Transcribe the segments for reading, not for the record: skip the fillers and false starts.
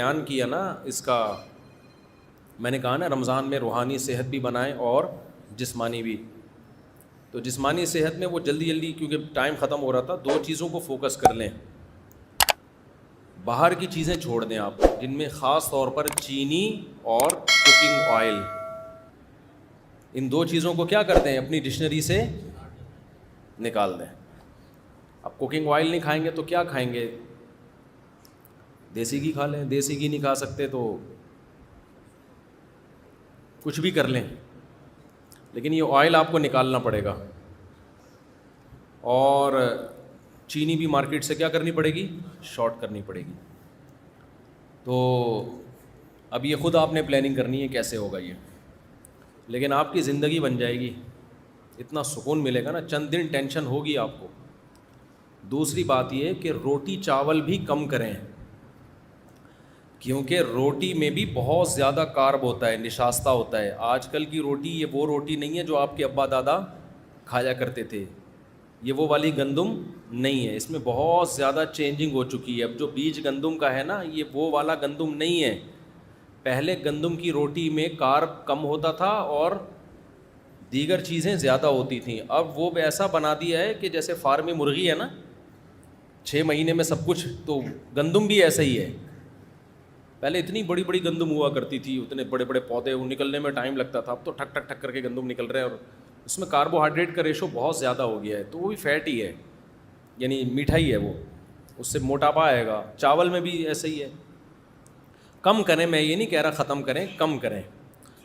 بیان کیا نا اس کا، میں نے کہا نا رمضان میں روحانی صحت بھی بنائیں اور جسمانی بھی. تو جسمانی صحت میں وہ جلدی جلدی، کیونکہ ٹائم ختم ہو رہا تھا، 2 چیزوں کو فوکس کر لیں. باہر کی چیزیں چھوڑ دیں آپ، جن میں خاص طور پر چینی اور کوکنگ آئل. ان 2 چیزوں کو کیا کر دیں، اپنی ڈکشنری سے نکال دیں. اب کوکنگ آئل نہیں کھائیں گے تو کیا کھائیں گے؟ دیسی گھی کھا لیں. دیسی گھی نہیں کھا سکتے تو کچھ بھی کر لیں، لیکن یہ آئل آپ کو نکالنا پڑے گا. اور چینی بھی مارکیٹ سے کیا کرنی پڑے گی، شارٹ کرنی پڑے گی. تو اب یہ خود آپ نے پلاننگ کرنی ہے کیسے ہوگا یہ، لیکن آپ کی زندگی بن جائے گی، اتنا سکون ملے گا نا. چند دن ٹینشن ہوگی آپ کو. دوسری بات یہ کہ روٹی چاول بھی کم کریں، کیونکہ روٹی میں بھی بہت زیادہ کارب ہوتا ہے، نشاستہ ہوتا ہے. آج کل کی روٹی یہ وہ روٹی نہیں ہے جو آپ کے ابا دادا کھایا کرتے تھے. یہ وہ والی گندم نہیں ہے، اس میں بہت زیادہ چینجنگ ہو چکی ہے. اب جو بیج گندم کا ہے نا، یہ وہ والا گندم نہیں ہے. پہلے گندم کی روٹی میں کارب کم ہوتا تھا اور دیگر چیزیں زیادہ ہوتی تھیں. اب وہ ایسا بنا دیا ہے کہ جیسے فارمی مرغی ہے نا، 6 مہینے میں سب کچھ، تو گندم بھی ایسا ہی ہے. پہلے اتنی بڑی بڑی گندم ہوا کرتی تھی، اتنے بڑے بڑے پودے، وہ نکلنے میں ٹائم لگتا تھا. اب تو ٹھک ٹھک ٹھک کر کے گندم نکل رہے ہیں، اور اس میں کاربوہائیڈریٹ کا ریشو بہت زیادہ ہو گیا ہے. تو وہ بھی فیٹ ہی ہے، یعنی میٹھا ہی ہے وہ، اس سے موٹاپا آئے گا. چاول میں بھی ایسے ہی ہے. کم کریں، میں یہ نہیں کہہ رہا ختم کریں، کم کریں.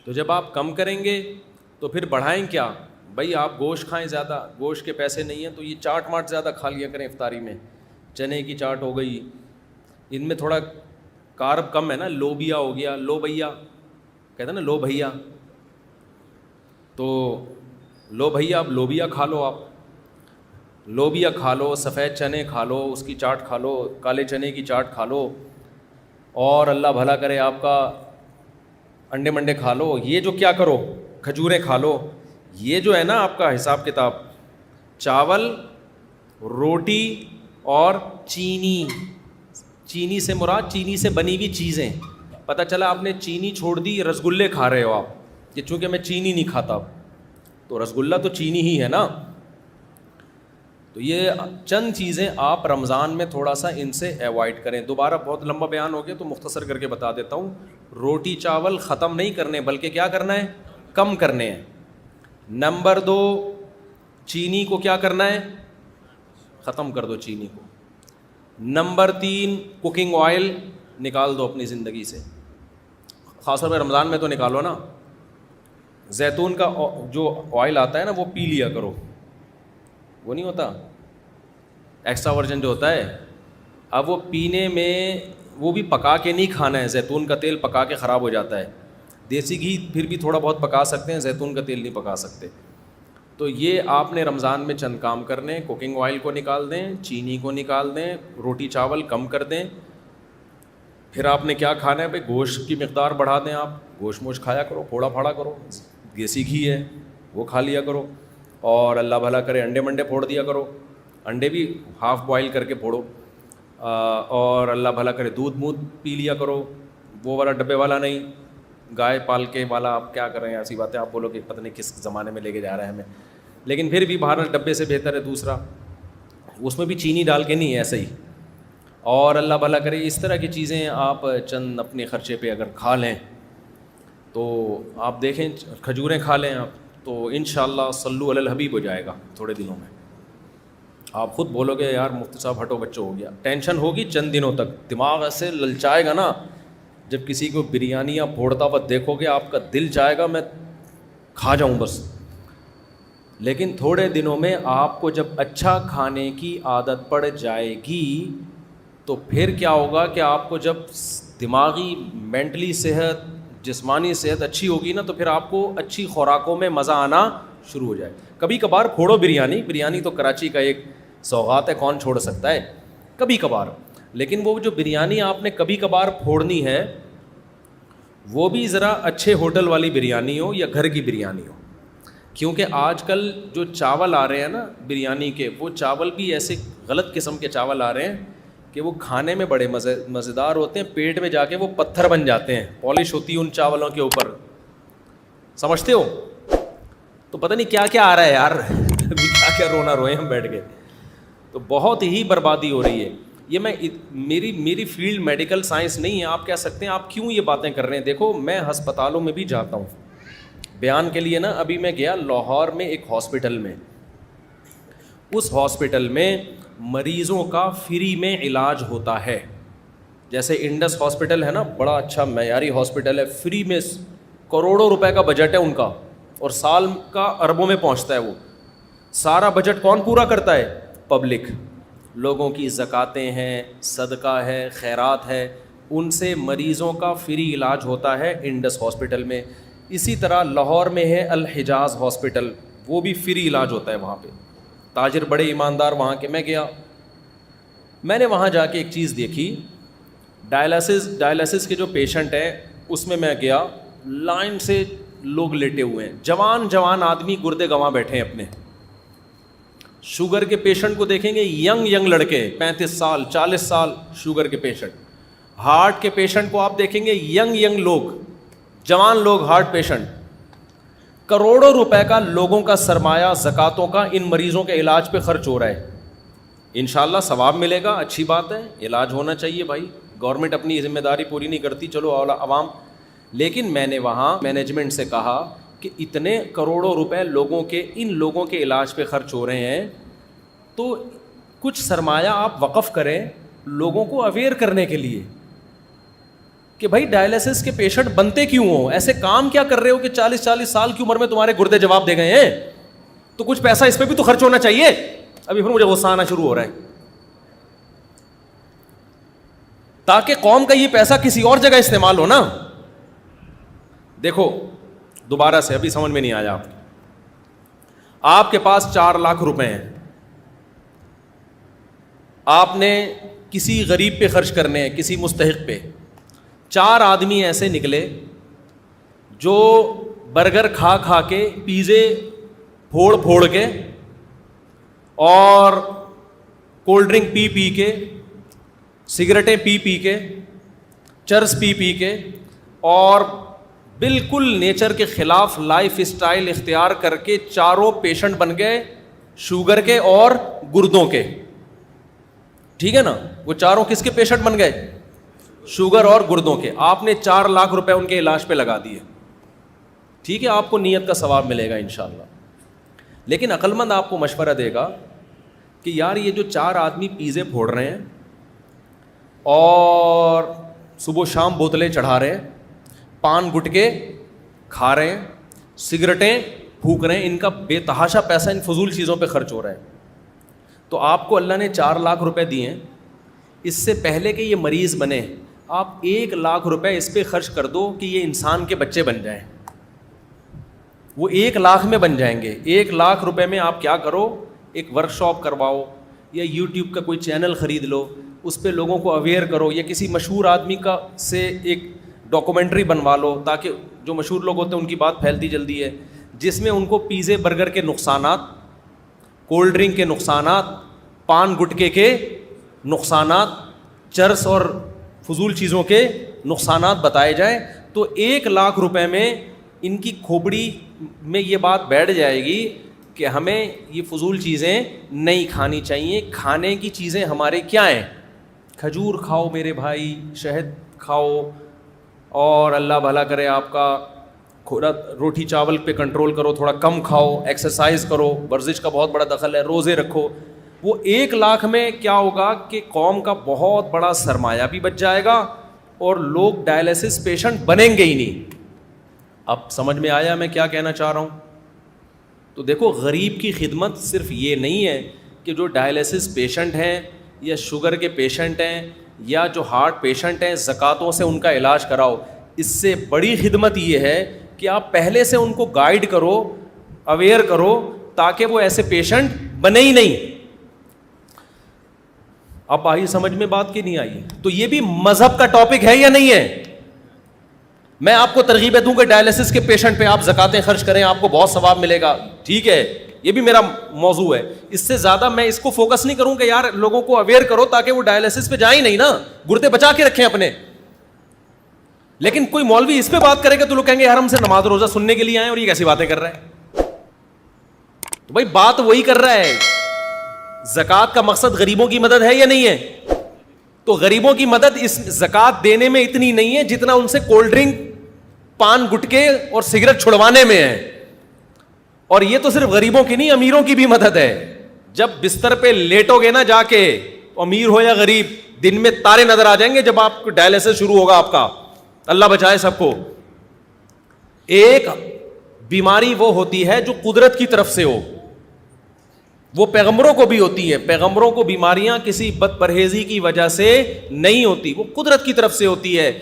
تو جب آپ کم کریں گے تو پھر بڑھائیں کیا؟ بھائی آپ گوشت کھائیں زیادہ، گوشت کے پیسے نہیں ہیں تو یہ چاٹ ماٹ زیادہ کھا لیا کریں افطاری میں. چنے کی چاٹ ہو گئی، ان میں تھوڑا کارب کم ہے نا. لوبیا ہو گیا، لو بھیا کہتے ہیں نا، لو بھیا، تو لو بھیا، اب لوبیا کھا لو. آپ لوبیا کھا لو، سفید چنے کھا لو، اس کی چاٹ کھا لو، کالے چنے کی چاٹ کھا لو، اور اللہ بھلا کرے آپ کا انڈے منڈے کھا لو. یہ جو کیا کرو، کھجوریں کھا لو. یہ جو ہے نا آپ کا حساب کتاب، چاول، روٹی اور چینی. چینی سے مراد چینی سے بنی ہوئی چیزیں. پتہ چلا آپ نے چینی چھوڑ دی، رسگلے کھا رہے ہو آپ، کہ چونکہ میں چینی نہیں کھاتا، تو رسگلہ تو چینی ہی ہے نا. تو یہ چند چیزیں آپ رمضان میں تھوڑا سا ان سے ایوائڈ کریں. دوبارہ بہت لمبا بیان ہو گیا تو مختصر کر کے بتا دیتا ہوں. روٹی چاول ختم نہیں کرنے، بلکہ کیا کرنا ہے، کم کرنے ہیں. نمبر 2، چینی کو کیا کرنا ہے، ختم کر دو چینی کو. نمبر 3، کوکنگ آئل نکال دو اپنی زندگی سے، خاص طور پہ رمضان میں تو نکالو نا. زیتون کا جو آئل آتا ہے نا، وہ پی لیا کرو. وہ نہیں ہوتا ایکسٹرا ورجن جو ہوتا ہے، اب وہ پینے میں، وہ بھی پکا کے نہیں کھانا ہے. زیتون کا تیل پکا کے خراب ہو جاتا ہے. دیسی گھی پھر بھی تھوڑا بہت پکا سکتے ہیں، زیتون کا تیل نہیں پکا سکتے. تو یہ آپ نے رمضان میں چند کام کرنے. کوکنگ آئل کو نکال دیں، چینی کو نکال دیں، روٹی چاول کم کر دیں. پھر آپ نے کیا کھانا ہے بھائی، گوشت کی مقدار بڑھا دیں. آپ گوشت موش کھایا کرو، پھوڑا پھاڑا کرو. دیسی گھی ہے وہ کھا لیا کرو، اور اللہ بھلا کرے انڈے منڈے پھوڑ دیا کرو. انڈے بھی ہاف بوائل کر کے پھوڑو. اور اللہ بھلا کرے دودھ پی لیا کرو، وہ والا ڈبے والا نہیں، گائے پال کے والا. آپ کیا کریں، ایسی باتیں آپ بولو کہ پتہ نہیں کس زمانے میں لے کے جا رہے ہیں ہمیں. لیکن پھر بھی بہرحال ڈبے سے بہتر ہے دوسرا، اس میں بھی چینی ڈال کے نہیں ہے، ایسا ہی. اور اللہ بھلا کرے اس طرح کی چیزیں آپ چند اپنے خرچے پہ اگر کھا لیں تو آپ دیکھیں، کھجوریں کھا لیں آپ، تو انشاءاللہ صلو علی الحبیب ہو جائے گا تھوڑے دنوں میں. آپ خود بولو گے یار مفتی صاحب ہٹو بچوں ہو گیا. ٹینشن ہوگی چند دنوں تک، دماغ ایسے للچائے گا نا. جب کسی کو بریانیاں پھوڑتا ہوا دیکھو گے، آپ کا دل چاہے گا میں کھا جاؤں بس. لیکن تھوڑے دنوں میں آپ کو جب اچھا کھانے کی عادت پڑ جائے گی تو پھر کیا ہوگا کہ آپ کو جب دماغی مینٹلی صحت، جسمانی صحت اچھی ہوگی نا، تو پھر آپ کو اچھی خوراکوں میں مزہ آنا شروع ہو جائے. کبھی کبھار پھوڑو بریانی تو کراچی کا ایک سوغات ہے، کون چھوڑ سکتا ہے کبھی کبھار. لیکن وہ جو بریانی آپ نے کبھی کبھار پھوڑنی ہے، وہ بھی ذرا اچھے ہوٹل والی بریانی ہو یا گھر کی بریانی ہو. کیونکہ آج کل جو چاول آ رہے ہیں نا بریانی کے، وہ چاول بھی ایسے غلط قسم کے چاول آ رہے ہیں کہ وہ کھانے میں بڑے مزیدار ہوتے ہیں, پیٹ میں جا کے وہ پتھر بن جاتے ہیں, پالش ہوتی ہے ان چاولوں کے اوپر, سمجھتے ہو؟ تو پتہ نہیں کیا کیا آ رہا ہے یار ابھی کیا کیا رونا روئے ہم بیٹھ کے. تو بہت ہی بربادی ہو رہی ہے. یہ میری فیلڈ میڈیکل سائنس نہیں ہے. آپ کہہ سکتے ہیں آپ کیوں یہ باتیں کر رہے ہیں. دیکھو میں ہسپتالوں میں بھی جاتا ہوں بیان کے لیے نا. ابھی میں گیا لاہور میں ایک ہاسپٹل میں, اس ہاسپٹل میں مریضوں کا فری میں علاج ہوتا ہے. جیسے انڈس ہاسپٹل ہے نا, بڑا اچھا معیاری ہاسپٹل ہے, فری میں کروڑوں روپے کا بجٹ ہے ان کا, اور سال کا اربوں میں پہنچتا ہے. وہ سارا بجٹ کون پورا کرتا ہے؟ پبلک. لوگوں کی زکاتیں ہیں, صدقہ ہے, خیرات ہے, ان سے مریضوں کا فری علاج ہوتا ہے انڈس ہاسپٹل میں. اسی طرح لاہور میں ہے الحجاز ہاسپٹل, وہ بھی فری علاج ہوتا ہے وہاں پہ. تاجر بڑے ایماندار وہاں کے. میں گیا, میں نے وہاں جا کے ایک چیز دیکھی, ڈائلسس کے جو پیشنٹ ہیں اس میں گیا, لائن سے لوگ لیٹے ہوئے ہیں, جوان آدمی گردے گنوا بیٹھے ہیں اپنے. شوگر کے پیشنٹ کو دیکھیں گے, ینگ لڑکے 35 سال 40 سال شوگر کے پیشنٹ. ہارٹ کے پیشنٹ کو آپ دیکھیں گے, ینگ لوگ, جوان لوگ ہارٹ پیشنٹ. کروڑوں روپے کا لوگوں کا سرمایہ زکاتوں کا ان مریضوں کے علاج پہ خرچ ہو رہا ہے. انشاءاللہ ثواب ملے گا, اچھی بات ہے, علاج ہونا چاہیے بھائی. گورنمنٹ اپنی ذمہ داری پوری نہیں کرتی, چلو عوام. لیکن میں نے وہاں مینجمنٹ سے کہا کہ اتنے کروڑوں روپے ان لوگوں کے علاج پہ خرچ ہو رہے ہیں, تو کچھ سرمایہ آپ وقف کریں لوگوں کو اویئر کرنے کے لیے کہ بھائی ڈائلسس کے پیشنٹ بنتے کیوں ہوں, ایسے کام کیا کر رہے ہو کہ 40 سال کی عمر میں تمہارے گردے جواب دے گئے ہیں, تو کچھ پیسہ اس پہ بھی تو خرچ ہونا چاہیے. ابھی پھر مجھے غصہ آنا شروع ہو رہا ہے, تاکہ قوم کا یہ پیسہ کسی اور جگہ استعمال ہو نا. دیکھو دوبارہ سے, ابھی سمجھ میں نہیں آیا. آپ کے پاس 4 لاکھ روپے ہیں, آپ نے کسی غریب پہ خرچ کرنے ہیں, کسی مستحق پہ. 4 آدمی ایسے نکلے جو برگر کھا کے, پیزے پھوڑ کے, اور کولڈ ڈرنک پی کے, سگریٹیں پی کے, چرس پی کے, اور بالکل نیچر کے خلاف لائف اسٹائل اختیار کر کے چاروں پیشنٹ بن گئے شوگر کے اور گردوں کے. ٹھیک ہے نا, وہ چاروں کس کے پیشنٹ بن گئے؟ شوگر اور گردوں کے. آپ نے 4 لاکھ روپے ان کے علاج پہ لگا دیے. ٹھیک ہے, آپ کو نیت کا ثواب ملے گا انشاءاللہ. لیکن عقل مند آپ کو مشورہ دے گا کہ یار یہ جو 4 آدمی پیزے پھوڑ رہے ہیں اور صبح و شام بوتلیں چڑھا رہے ہیں, پان گٹکے کھا رہے ہیں, سگریٹیں پھونک رہے ہیں, ان کا بے تحاشا پیسہ ان فضول چیزوں پہ خرچ ہو رہا ہے. تو آپ کو اللہ نے 4 لاکھ روپے دیے ہیں, اس سے پہلے کہ یہ مریض بنے آپ 1 لاکھ روپے اس پہ خرچ کر دو کہ یہ انسان کے بچے بن جائیں. وہ 1 لاکھ میں بن جائیں گے. 1 لاکھ روپے میں آپ کیا کرو, ایک ورک شاپ کرواؤ, یا یوٹیوب کا کوئی چینل خرید لو, اس پہ لوگوں کو اویئر کرو, یا کسی مشہور آدمی کا سے ایک ڈاکومنٹری بنوا لو, تاکہ جو مشہور لوگ ہوتے ہیں ان کی بات پھیلتی جلدی ہے, جس میں ان کو پیزے برگر کے نقصانات, کولڈ ڈرنک کے نقصانات, پان گٹکے کے نقصانات, چرس اور فضول چیزوں کے نقصانات بتائے جائیں. تو 1 لاکھ روپے میں ان کی کھوپڑی میں یہ بات بیٹھ جائے گی کہ ہمیں یہ فضول چیزیں نہیں کھانی چاہیے. کھانے کی چیزیں ہمارے کیا ہیں؟ کھجور کھاؤ میرے بھائی, شہد کھاؤ, اور اللہ بھلا کرے آپ کا, تھوڑا روٹی چاول پہ کنٹرول کرو, تھوڑا کم کھاؤ, ایکسرسائز کرو, ورزش کا بہت بڑا دخل ہے, روزے رکھو. وہ 1 لاکھ میں کیا ہوگا کہ قوم کا بہت بڑا سرمایہ بھی بچ جائے گا, اور لوگ ڈائلسس پیشنٹ بنیں گے ہی نہیں. اب سمجھ میں آیا میں کیا کہنا چاہ رہا ہوں؟ تو دیکھو غریب کی خدمت صرف یہ نہیں ہے کہ جو ڈائلسس پیشنٹ ہیں یا شوگر کے پیشنٹ ہیں یا جو ہارٹ پیشنٹ ہیں, زکاتوں سے ان کا علاج کراؤ. اس سے بڑی خدمت یہ ہے کہ آپ پہلے سے ان کو گائیڈ کرو, اویئر کرو, تاکہ وہ ایسے پیشنٹ بنے ہی نہیں. اب آئی سمجھ میں بات کی نہیں آئی؟ تو یہ بھی مذہب کا ٹاپک ہے یا نہیں ہے؟ میں آپ کو ترغیب دوں کہ ڈائلسس کے پیشنٹ پہ آپ زکاتیں خرچ کریں, آپ کو بہت ثواب ملے گا. ٹھیک ہے, یہ بھی میرا موضوع ہے. اس سے زیادہ میں اس کو فوکس نہیں کروں کہ یار لوگوں کو اویئر کرو تاکہ وہ ڈائلسس پہ جائیں نہیں نا, گردے بچا کے رکھیں اپنے. لیکن کوئی مولوی اس پہ بات کرے گا تو لوگ کہیں گے یار ہم سے نماز روزہ سننے کے لیے آئے اور یہ کیسی باتیں کر رہا ہے. تو بھائی بات وہی کر رہا ہے, زکوٰۃ کا مقصد غریبوں کی مدد ہے یا نہیں ہے؟ تو غریبوں کی مدد اس زکوٰۃ دینے میں اتنی نہیں ہے جتنا ان سے کولڈ ڈرنک, پان گٹکے اور سگریٹ چھڑوانے میں ہے. اور یہ تو صرف غریبوں کی نہیں, امیروں کی بھی مدد ہے. جب بستر پہ لیٹو گے نا جا کے, امیر ہو یا غریب, دن میں تارے نظر آ جائیں گے جب آپ کو ڈائلسس شروع ہوگا آپ کا. اللہ بچائے سب کو. ایک بیماری وہ ہوتی ہے جو قدرت کی طرف سے ہو, وہ پیغمبروں کو بھی ہوتی ہے. پیغمبروں کو بیماریاں کسی بد پرہیزی کی وجہ سے نہیں ہوتی, وہ قدرت کی طرف سے ہوتی ہے.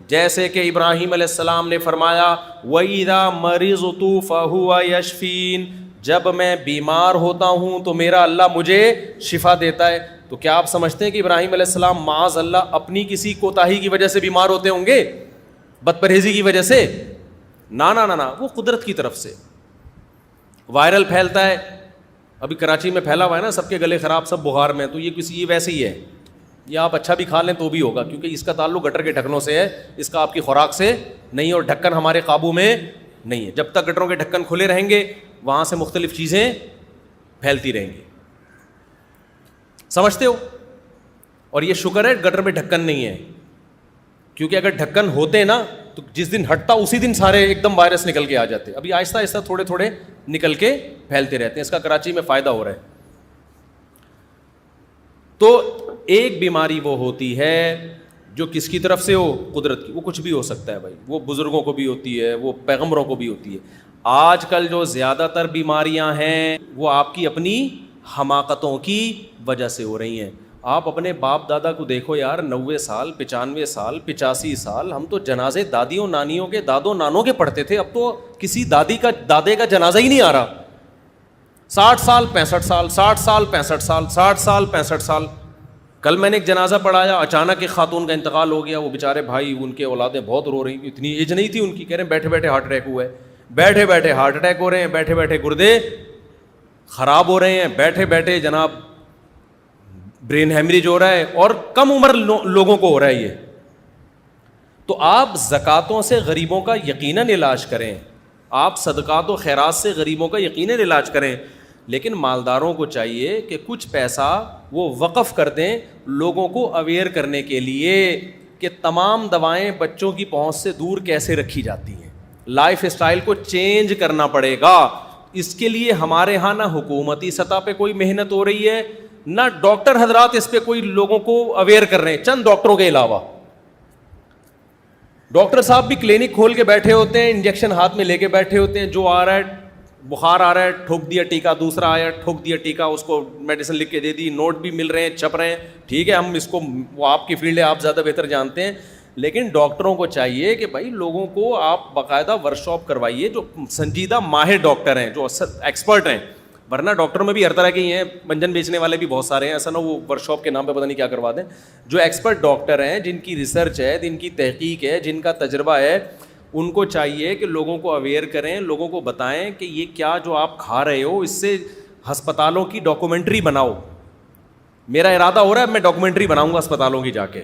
جیسے کہ ابراہیم علیہ السلام نے فرمایا وَإِذَا مَرِضْتُ فَهُوَ يَشْفِينِ, جب میں بیمار ہوتا ہوں تو میرا اللہ مجھے شفا دیتا ہے. تو کیا آپ سمجھتے ہیں کہ ابراہیم علیہ السلام معاذ اللہ اپنی کسی کوتاہی کی وجہ سے بیمار ہوتے ہوں گے, بد پرہیزی کی وجہ سے؟ نا نا نا نا, وہ قدرت کی طرف سے. وائرل پھیلتا ہے, ابھی کراچی میں پھیلا ہوا ہے نا, سب کے گلے خراب, سب بخار میں. تو یہ ویسے ہی ہے, یہ آپ اچھا بھی کھا لیں تو بھی ہوگا, کیونکہ اس کا تعلق گٹر کے ڈھکنوں سے ہے, اس کا آپ کی خوراک سے نہیں. اور ڈھکن ہمارے قابو میں نہیں ہے. جب تک گٹروں کے ڈھکن کھلے رہیں گے وہاں سے مختلف چیزیں پھیلتی رہیں گی. سمجھتے ہو؟ اور یہ شکر ہے گٹر میں ڈھکن نہیں ہے, کیونکہ اگر ڈھکن ہوتے نا تو جس دن ہٹتا اسی دن سارے ایک دم وائرس نکل کے آ جاتے. ابھی آہستہ آہستہ تھوڑے تھوڑے نکل کے پھیلتے رہتے ہیں. اس کا کراچی میں فائدہ ہو رہا ہے. تو ایک بیماری وہ ہوتی ہے جو کس کی طرف سے ہو, قدرت کی. وہ کچھ بھی ہو سکتا ہے بھائی, وہ بزرگوں کو بھی ہوتی ہے, وہ پیغمبروں کو بھی ہوتی ہے. آج کل جو زیادہ تر بیماریاں ہیں وہ آپ کی اپنی حماقتوں کی وجہ سے ہو رہی ہیں. آپ اپنے باپ دادا کو دیکھو یار, 90 سال 95 سال 85 سال, ہم تو جنازے دادیوں نانیوں کے دادوں نانوں کے پڑھتے تھے. اب تو کسی دادے کا جنازہ ہی نہیں آ رہا. 60 سال 65 سال 60 سال 65 سال 60 سال 65 سال. کل میں نے ایک جنازہ پڑھایا, اچانک ایک خاتون کا انتقال ہو گیا. وہ بیچارے بھائی, ان کے اولادیں بہت رو رہی, اتنی ایج نہیں تھی ان کی. کہہ رہے ہیں بیٹھے بیٹھے ہارٹ اٹیک ہوا ہے, بیٹھے بیٹھے ہارٹ اٹیک ہو رہے ہیں, بیٹھے بیٹھے گردے خراب ہو رہے ہیں, بیٹھے بیٹھے جناب برین ہیمریج ہو رہا ہے, اور کم عمر لوگوں کو ہو رہا ہے یہ. تو آپ زکاتوں سے غریبوں کا یقیناً علاج کریں, آپ صدقات و خیرات سے غریبوں کا یقیناً علاج کریں. لیکن مالداروں کو چاہیے کہ کچھ پیسہ وہ وقف کر دیں لوگوں کو اویئر کرنے کے لیے کہ تمام دوائیں بچوں کی پہنچ سے دور کیسے رکھی جاتی ہیں. لائف اسٹائل کو چینج کرنا پڑے گا. اس کے لیے ہمارے ہاں نہ حکومتی سطح پہ کوئی محنت ہو رہی ہے, نہ ڈاکٹر حضرات اس پہ کوئی لوگوں کو اویئر کر رہے ہیں, چند ڈاکٹروں کے علاوہ. ڈاکٹر صاحب بھی کلینک کھول کے بیٹھے ہوتے ہیں, انجیکشن ہاتھ میں لے کے بیٹھے ہوتے ہیں, جو آ رہا ہے بخار آ رہا ہے ٹھوک دیا ٹیکا, دوسرا آیا ٹھوک دیا ٹیکا, اس کو میڈیسن لکھ کے دے دی, نوٹ بھی مل رہے ہیں, چھپ رہے ہیں. ٹھیک ہے, ہم اس کو, وہ آپ کی فیلڈ ہے, آپ زیادہ بہتر جانتے ہیں. لیکن ڈاکٹروں کو چاہیے کہ بھائی لوگوں کو آپ باقاعدہ ورکشاپ کروائیے, جو سنجیدہ ماہر ڈاکٹر ہیں, جو ایکسپرٹ ہیں. ورنہ ڈاکٹروں میں بھی ہر طرح کے ہی ہیں, منجن بیچنے والے بھی بہت سارے ہیں, ایسا نہ وہ ورکشاپ کے نام پہ پتہ نہیں کیا کروا دیں. جو ایکسپرٹ ڈاکٹر ہیں, جن کی ریسرچ ہے, جن کی تحقیق ہے, جن کا تجربہ ہے, ان کو چاہیے کہ لوگوں کو اویئر کریں, لوگوں کو بتائیں کہ یہ کیا جو آپ کھا رہے ہو, اس سے ہسپتالوں کی ڈاکومنٹری بناؤ. میرا ارادہ ہو رہا ہے میں ڈاکومنٹری بناؤں گا اسپتالوں کی جا کے,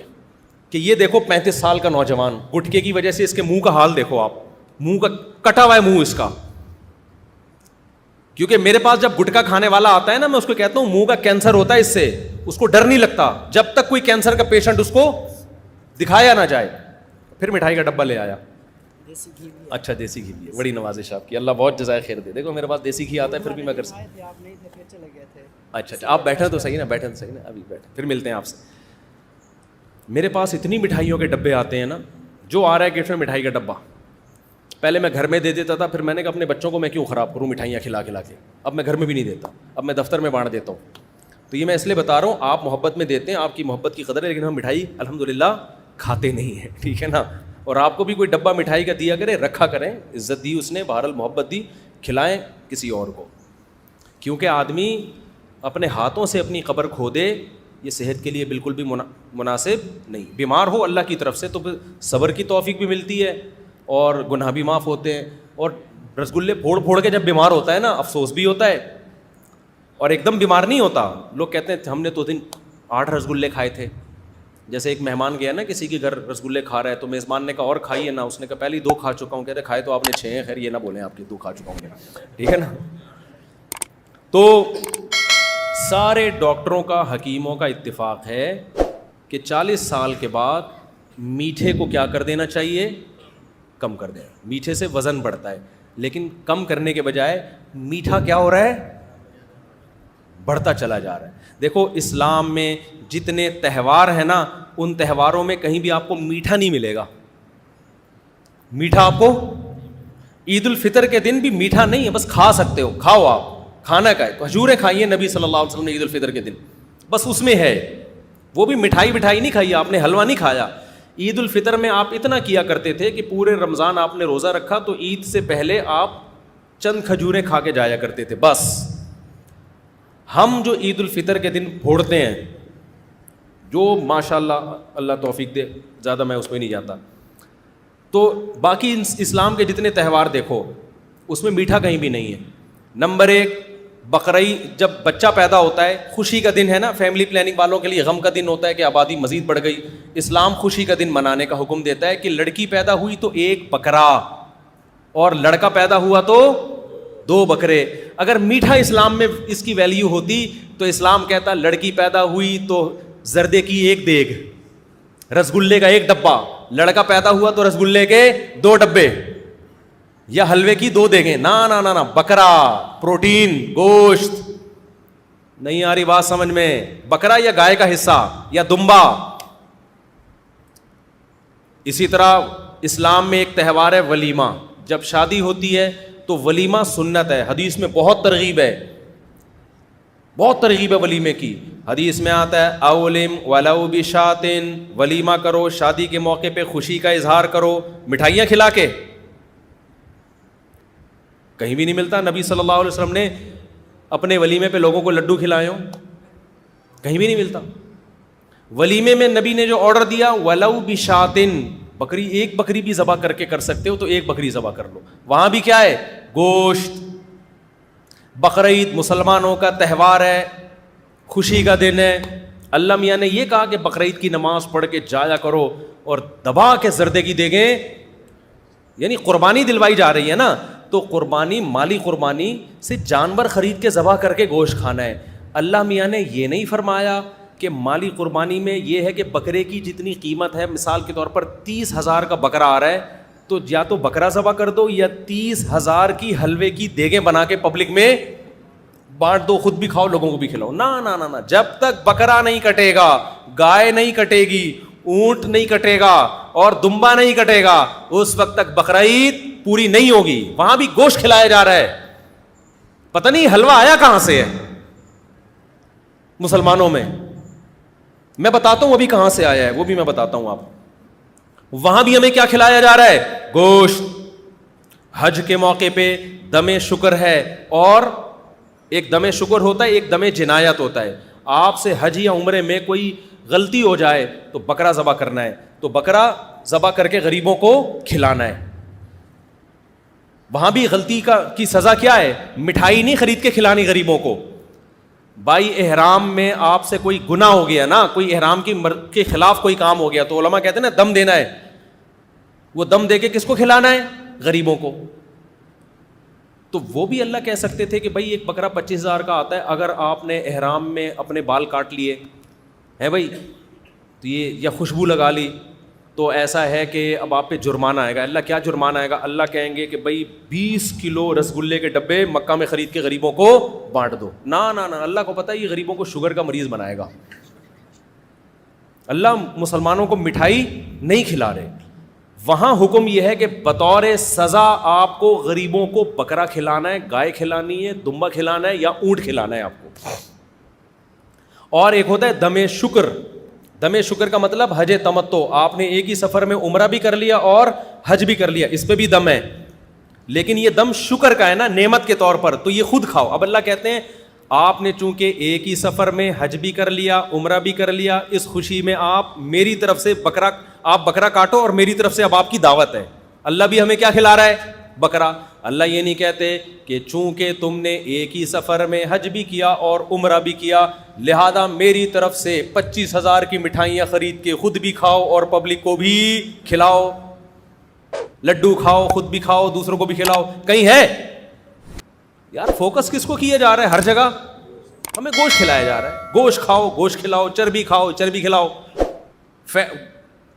کہ یہ دیکھو 35 سال کا نوجوان, گٹکے کی وجہ سے اس کے منہ کا حال دیکھو آپ, منہ کا کٹا ہوا ہے منہ اس کا. کیونکہ میرے پاس جب گٹکا کھانے والا آتا ہے نا, میں اس کو کہتا ہوں منہ کا کینسر ہوتا ہے, اس سے اس کو ڈر نہیں لگتا جب تک کوئی کینسر کا پیشنٹ اس کو دکھایا نہ جائے. پھر مٹھائی کا ڈبہ لے آیا. اچھا دیسی گھی بھی ہے, بڑی نوازش آپ کی, اللہ بہت جزائے خیر دے. دیکھو میرے پاس دیسی گھی آتا ہے, پھر بھی میں کر سکتا. اچھا آپ بیٹھے تو صحیح نا, بیٹھے تو صحیح نا, ابھی بیٹھے, پھر ملتے ہیں آپ سے. میرے پاس اتنی مٹھائیوں کے ڈبے آتے ہیں نا, جو آ رہا ہے گفٹ میں مٹھائی کا ڈبہ. پہلے میں گھر میں دے دیتا تھا, پھر میں نے کہا اپنے بچوں کو میں کیوں خراب کروں مٹھائیاں کھلا کھلا کے, اب میں گھر میں بھی نہیں دیتا, اب میں دفتر میں بانٹ دیتا ہوں. تو یہ میں اس لیے بتا رہا ہوں, آپ محبت میں دیتے ہیں, آپ کی محبت کی قدر ہے, لیکن ہم مٹھائی الحمدللہ کھاتے نہیں ہیں, ٹھیک ہے نا. اور آپ کو بھی کوئی ڈبہ مٹھائی کا دیا کرے, رکھا کریں, عزت دی اس نے, بہرحال محبت دی, کھلائیں کسی اور کو. کیونکہ آدمی اپنے ہاتھوں سے اپنی قبر کھو دے, یہ صحت کے لیے بالکل بھی مناسب نہیں. بیمار ہو اللہ کی طرف سے تو صبر کی توفیق بھی ملتی ہے, اور گناہ بھی معاف ہوتے ہیں. اور رسگلے پھوڑ پھوڑ کے جب بیمار ہوتا ہے نا, افسوس بھی ہوتا ہے اور ایک دم بیمار نہیں ہوتا. لوگ کہتے ہیں ہم نے تو دن 8 رسگلے کھائے تھے. جیسے ایک مہمان گیا نا کسی کے گھر, رسگلے کھا رہا ہے, تو میزبان نے کہا اور کھائیے نا, اس نے کہا پہلے 2 کھا چکا ہوں. کہتے کھائے تو آپ نے 6 ہیں, خیر یہ نہ بولیں آپ کے 2 کھا چکا ہوں, ٹھیک ہے نا. تو سارے ڈاکٹروں کا, حکیموں کا اتفاق ہے کہ 40 سال کے بعد میٹھے کو کیا کر دینا چاہیے, کم کر دینا. میٹھے سے وزن بڑھتا ہے, لیکن کم کرنے کے بجائے میٹھا کیا ہو رہا ہے, بڑھتا چلا جا رہا ہے. دیکھو اسلام میں جتنے تہوار ہیں نا, ان تہواروں میں کہیں بھی آپ کو میٹھا نہیں ملے گا. میٹھا آپ کو عید الفطر کے دن بھی میٹھا نہیں ہے, بس کھا سکتے ہو, کھاؤ آپ, کھانا کا ہے. کھجوریں کھائیے نبی صلی اللہ علیہ وسلم نے عید الفطر کے دن, بس اس میں ہے. وہ بھی مٹھائی نہیں کھائی آپ نے, حلوہ نہیں کھایا. عید الفطر میں آپ اتنا کیا کرتے تھے کہ پورے رمضان آپ نے روزہ رکھا تو عید سے پہلے آپ چند کھجوریں کھا کے جایا کرتے تھے بس. ہم جو عید الفطر کے دن پھوڑتے ہیں, جو ماشاء اللہ اللہ توفیق دے, زیادہ میں اس میں نہیں جاتا, تو باقی اسلام کے جتنے تہوار دیکھو اس میں میٹھا کہیں بھی نہیں ہے. نمبر 1 بقرعید, جب بچہ پیدا ہوتا ہے, خوشی کا دن ہے نا. فیملی پلاننگ والوں کے لیے غم کا دن ہوتا ہے کہ آبادی مزید بڑھ گئی. اسلام خوشی کا دن منانے کا حکم دیتا ہے کہ لڑکی پیدا ہوئی تو 1 بکرا, اور لڑکا پیدا ہوا تو 2 بکرے. اگر میٹھا اسلام میں اس کی ویلیو ہوتی تو اسلام کہتا لڑکی پیدا ہوئی تو زردے کی 1 دیگ, رسگلے کا 1 ڈبہ, لڑکا پیدا ہوا تو رسگلے کے 2 ڈبے, یا حلوے کی 2 دیگیں. نا نا نا نا, بکرا, پروٹین, گوشت. نہیں آ رہی بات سمجھ میں؟ بکرا یا گائے کا حصہ یا دمبا. اسی طرح اسلام میں ایک تہوار ہے ولیمہ. جب شادی ہوتی ہے تو ولیمہ سنت ہے. حدیث میں بہت ترغیب ہے, بہت ترغیب ہے ولیمے کی. حدیث میں آتا ہے اولم ولو بشاتن, ولیمہ کرو, شادی کے موقع پہ خوشی کا اظہار کرو, مٹھائیاں کھلا کے. کہیں بھی نہیں ملتا نبی صلی اللہ علیہ وسلم نے اپنے ولیمے پہ لوگوں کو لڈو کھلائے ہوں, کہیں بھی نہیں ملتا. ولیمے میں نبی نے جو آرڈر دیا ولو بشاتن, بکری, 1 بکری بھی ذبح کر کے کر سکتے ہو تو 1 بکری ذبح کر لو. وہاں بھی کیا ہے, گوشت. بقرعید مسلمانوں کا تہوار ہے, خوشی کا دن ہے. اللہ میاں نے یہ کہا کہ بقرعید کی نماز پڑھ کے جایا کرو اور دبا کے زردے کی دیگیں, یعنی قربانی دلوائی جا رہی ہے نا. تو قربانی, مالی قربانی سے جانور خرید کے ذبح کر کے گوشت کھانا ہے. اللہ میاں نے یہ نہیں فرمایا کہ مالی قربانی میں یہ ہے کہ بکرے کی جتنی قیمت ہے, مثال کے طور پر 30,000 کا بکرا آ رہا ہے تو یا تو بکرا ذبح کر دو یا 30,000 کی حلوے کی دیگیں بنا کے پبلک میں بانٹ دو, خود بھی کھاؤ لوگوں کو بھی کھلاؤ. نا نا نا نا, جب تک بکرا نہیں کٹے گا, گائے نہیں کٹے گی, اونٹ نہیں کٹے گا اور دمبا نہیں کٹے گا, اس وقت تک بقرعید پوری نہیں ہوگی. وہاں بھی گوشت کھلایا جا رہا ہے, پتہ نہیں حلوہ آیا کہاں سے ہے مسلمانوں میں. میں بتاتا ہوں وہ بھی کہاں سے آیا ہے, وہ بھی میں بتاتا ہوں آپ. وہاں بھی ہمیں کیا کھلایا جا رہا ہے, گوشت. حج کے موقع پہ دم شکر ہے, اور ایک دم شکر ہوتا ہے, ایک دم جنایت ہوتا ہے. آپ سے حج یا عمرے میں کوئی غلطی ہو جائے تو بکرا ذبح کرنا ہے, تو بکرا ذبح کر کے غریبوں کو کھلانا ہے. وہاں بھی غلطی کی سزا کیا ہے, مٹھائی نہیں خرید کے کھلانی غریبوں کو. بھائی احرام میں آپ سے کوئی گناہ ہو گیا نا, کوئی احرام کے خلاف کوئی کام ہو گیا, تو علماء کہتے ہیں نا دم دینا ہے. وہ دم دے کے کس کو کھلانا ہے, غریبوں کو. تو وہ بھی اللہ کہہ سکتے تھے کہ بھائی ایک بکرا 25,000 کا آتا ہے, اگر آپ نے احرام میں اپنے بال کاٹ لیے ہے بھائی, تو یہ یا خوشبو لگا لی, تو ایسا ہے کہ اب آپ پہ جرمانہ آئے گا. اللہ کیا جرمانہ آئے گا, اللہ کہیں گے کہ بھائی 20 کلو رسگلے کے ڈبے مکہ میں خرید کے غریبوں کو بانٹ دو. نا نا نا, اللہ کو پتہ ہے یہ غریبوں کو شوگر کا مریض بنائے گا. اللہ مسلمانوں کو مٹھائی نہیں کھلا رہے. وہاں حکم یہ ہے کہ بطور سزا آپ کو غریبوں کو بکرا کھلانا ہے, گائے کھلانی ہے, دمبا کھلانا ہے یا اونٹ کھلانا ہے آپ کو. اور ایک ہوتا ہے دم شکر. دم شکر کا مطلب حج تمتع, آپ نے ایک ہی سفر میں عمرہ بھی کر لیا اور حج بھی کر لیا, اس پہ بھی دم ہے, لیکن یہ دم شکر کا ہے نا, نعمت کے طور پر, تو یہ خود کھاؤ. اب اللہ کہتے ہیں آپ نے چونکہ ایک ہی سفر میں حج بھی کر لیا, عمرہ بھی کر لیا, اس خوشی میں آپ میری طرف سے بکرا کاٹو اور میری طرف سے اب آپ کی دعوت ہے. اللہ بھی ہمیں کیا کھلا رہا ہے, بکرا. اللہ یہ نہیں کہتے کہ چونکہ تم نے ایک ہی سفر میں حج بھی کیا اور عمرہ بھی کیا لہذا میری طرف سے 25,000 کی مٹھائیاں خرید کے خود بھی کھاؤ اور پبلک کو بھی کھلاؤ, لڈو کھاؤ, خود بھی کھاؤ, دوسروں کو بھی کھلاؤ. کہیں ہے یار؟ فوکس کس کو کیا جا رہا ہے؟ ہر جگہ ہمیں گوشت کھلایا جا رہا ہے. گوشت کھاؤ, گوشت کھلاؤ, چربی کھاؤ, چربی کھلاؤ,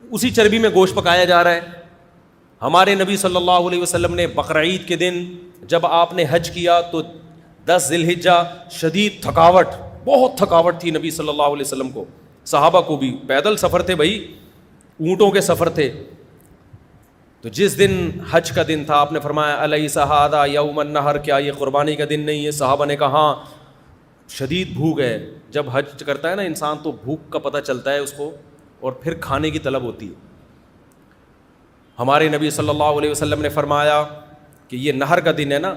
اسی چربی میں گوشت پکایا جا رہا ہے. ہمارے نبی صلی اللہ علیہ وسلم نے بقرعید کے دن جب آپ نے حج کیا تو 10 ذی الحجہ شدید تھکاوٹ, بہت تھکاوٹ تھی نبی صلی اللہ علیہ وسلم کو, صحابہ کو بھی. پیدل سفر تھے بھائی, اونٹوں کے سفر تھے. تو جس دن حج کا دن تھا آپ نے فرمایا الیس ھذا یوم النحر, کیا یہ قربانی کا دن نہیں ہے؟ صحابہ نے کہا ہاں. شدید بھوک ہے, جب حج کرتا ہے نا انسان تو بھوک کا پتہ چلتا ہے اس کو, اور پھر کھانے کی طلب ہوتی ہے. ہمارے نبی صلی اللہ علیہ وسلم نے فرمایا کہ یہ نہر کا دن ہے نا.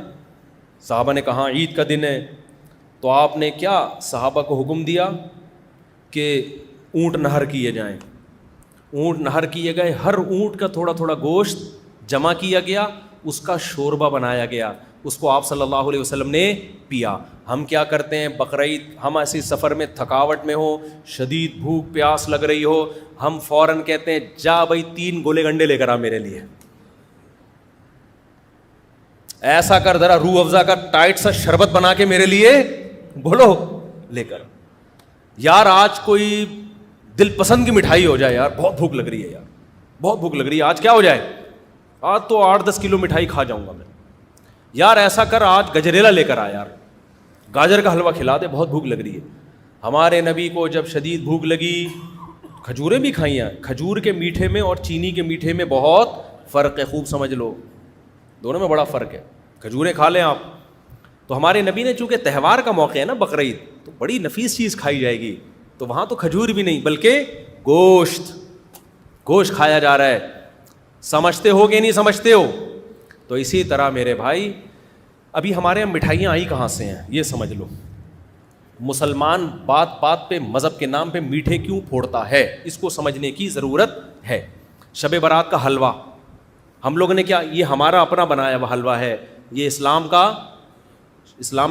صحابہ نے کہا عید کا دن ہے. تو آپ نے کیا صحابہ کو حکم دیا کہ اونٹ نہر کیے جائیں. اونٹ نہر کیے گئے, ہر اونٹ کا تھوڑا تھوڑا گوشت جمع کیا گیا, اس کا شوربہ بنایا گیا, اس کو آپ صلی اللہ علیہ وسلم نے پیا. ہم کیا کرتے ہیں بقرعید, ہم ایسی سفر میں تھکاوٹ میں ہو, شدید بھوک پیاس لگ رہی ہو, ہم فوراً کہتے ہیں جا بھائی 3 گولے گنڈے لے کر آ میرے لیے, ایسا کر ذرا روح افزا کا ٹائٹ سا شربت بنا کے میرے لیے بولو لے کر. یار آج کوئی دل پسند کی مٹھائی ہو جائے, یار بہت بھوک لگ رہی ہے, یار بہت بھوک لگ رہی ہے, آج کیا ہو جائے, آج تو 8-10 کلو مٹھائی کھا جاؤں گا میں. یار ایسا کر آج گجریلا لے کر آ, یار گاجر کا حلوہ کھلا دے, بہت بھوک لگ رہی ہے. ہمارے نبی کو جب شدید بھوک لگی کھجوریں بھی کھائیں. کھجور کے میٹھے میں اور چینی کے میٹھے میں بہت فرق ہے, خوب سمجھ لو, دونوں میں بڑا فرق ہے. کھجوریں کھا لیں آپ. تو ہمارے نبی نے چونکہ تہوار کا موقع ہے نا بقرعید, تو بڑی نفیس چیز کھائی جائے گی, تو وہاں تو کھجور بھی نہیں بلکہ گوشت کھایا جا رہا ہے. سمجھتے ہو کہ نہیں سمجھتے ہو؟ تو اسی طرح میرے بھائی ابھی ہمارے یہاں مٹھائیاں آئی کہاں سے ہیں یہ سمجھ لو. مسلمان بات بات پہ مذہب کے نام پہ میٹھے کیوں پھوڑتا ہے, اس کو سمجھنے کی ضرورت ہے. شب برات کا حلوہ ہم لوگوں نے کیا, یہ ہمارا اپنا بنایا ہوا حلوہ ہے, یہ اسلام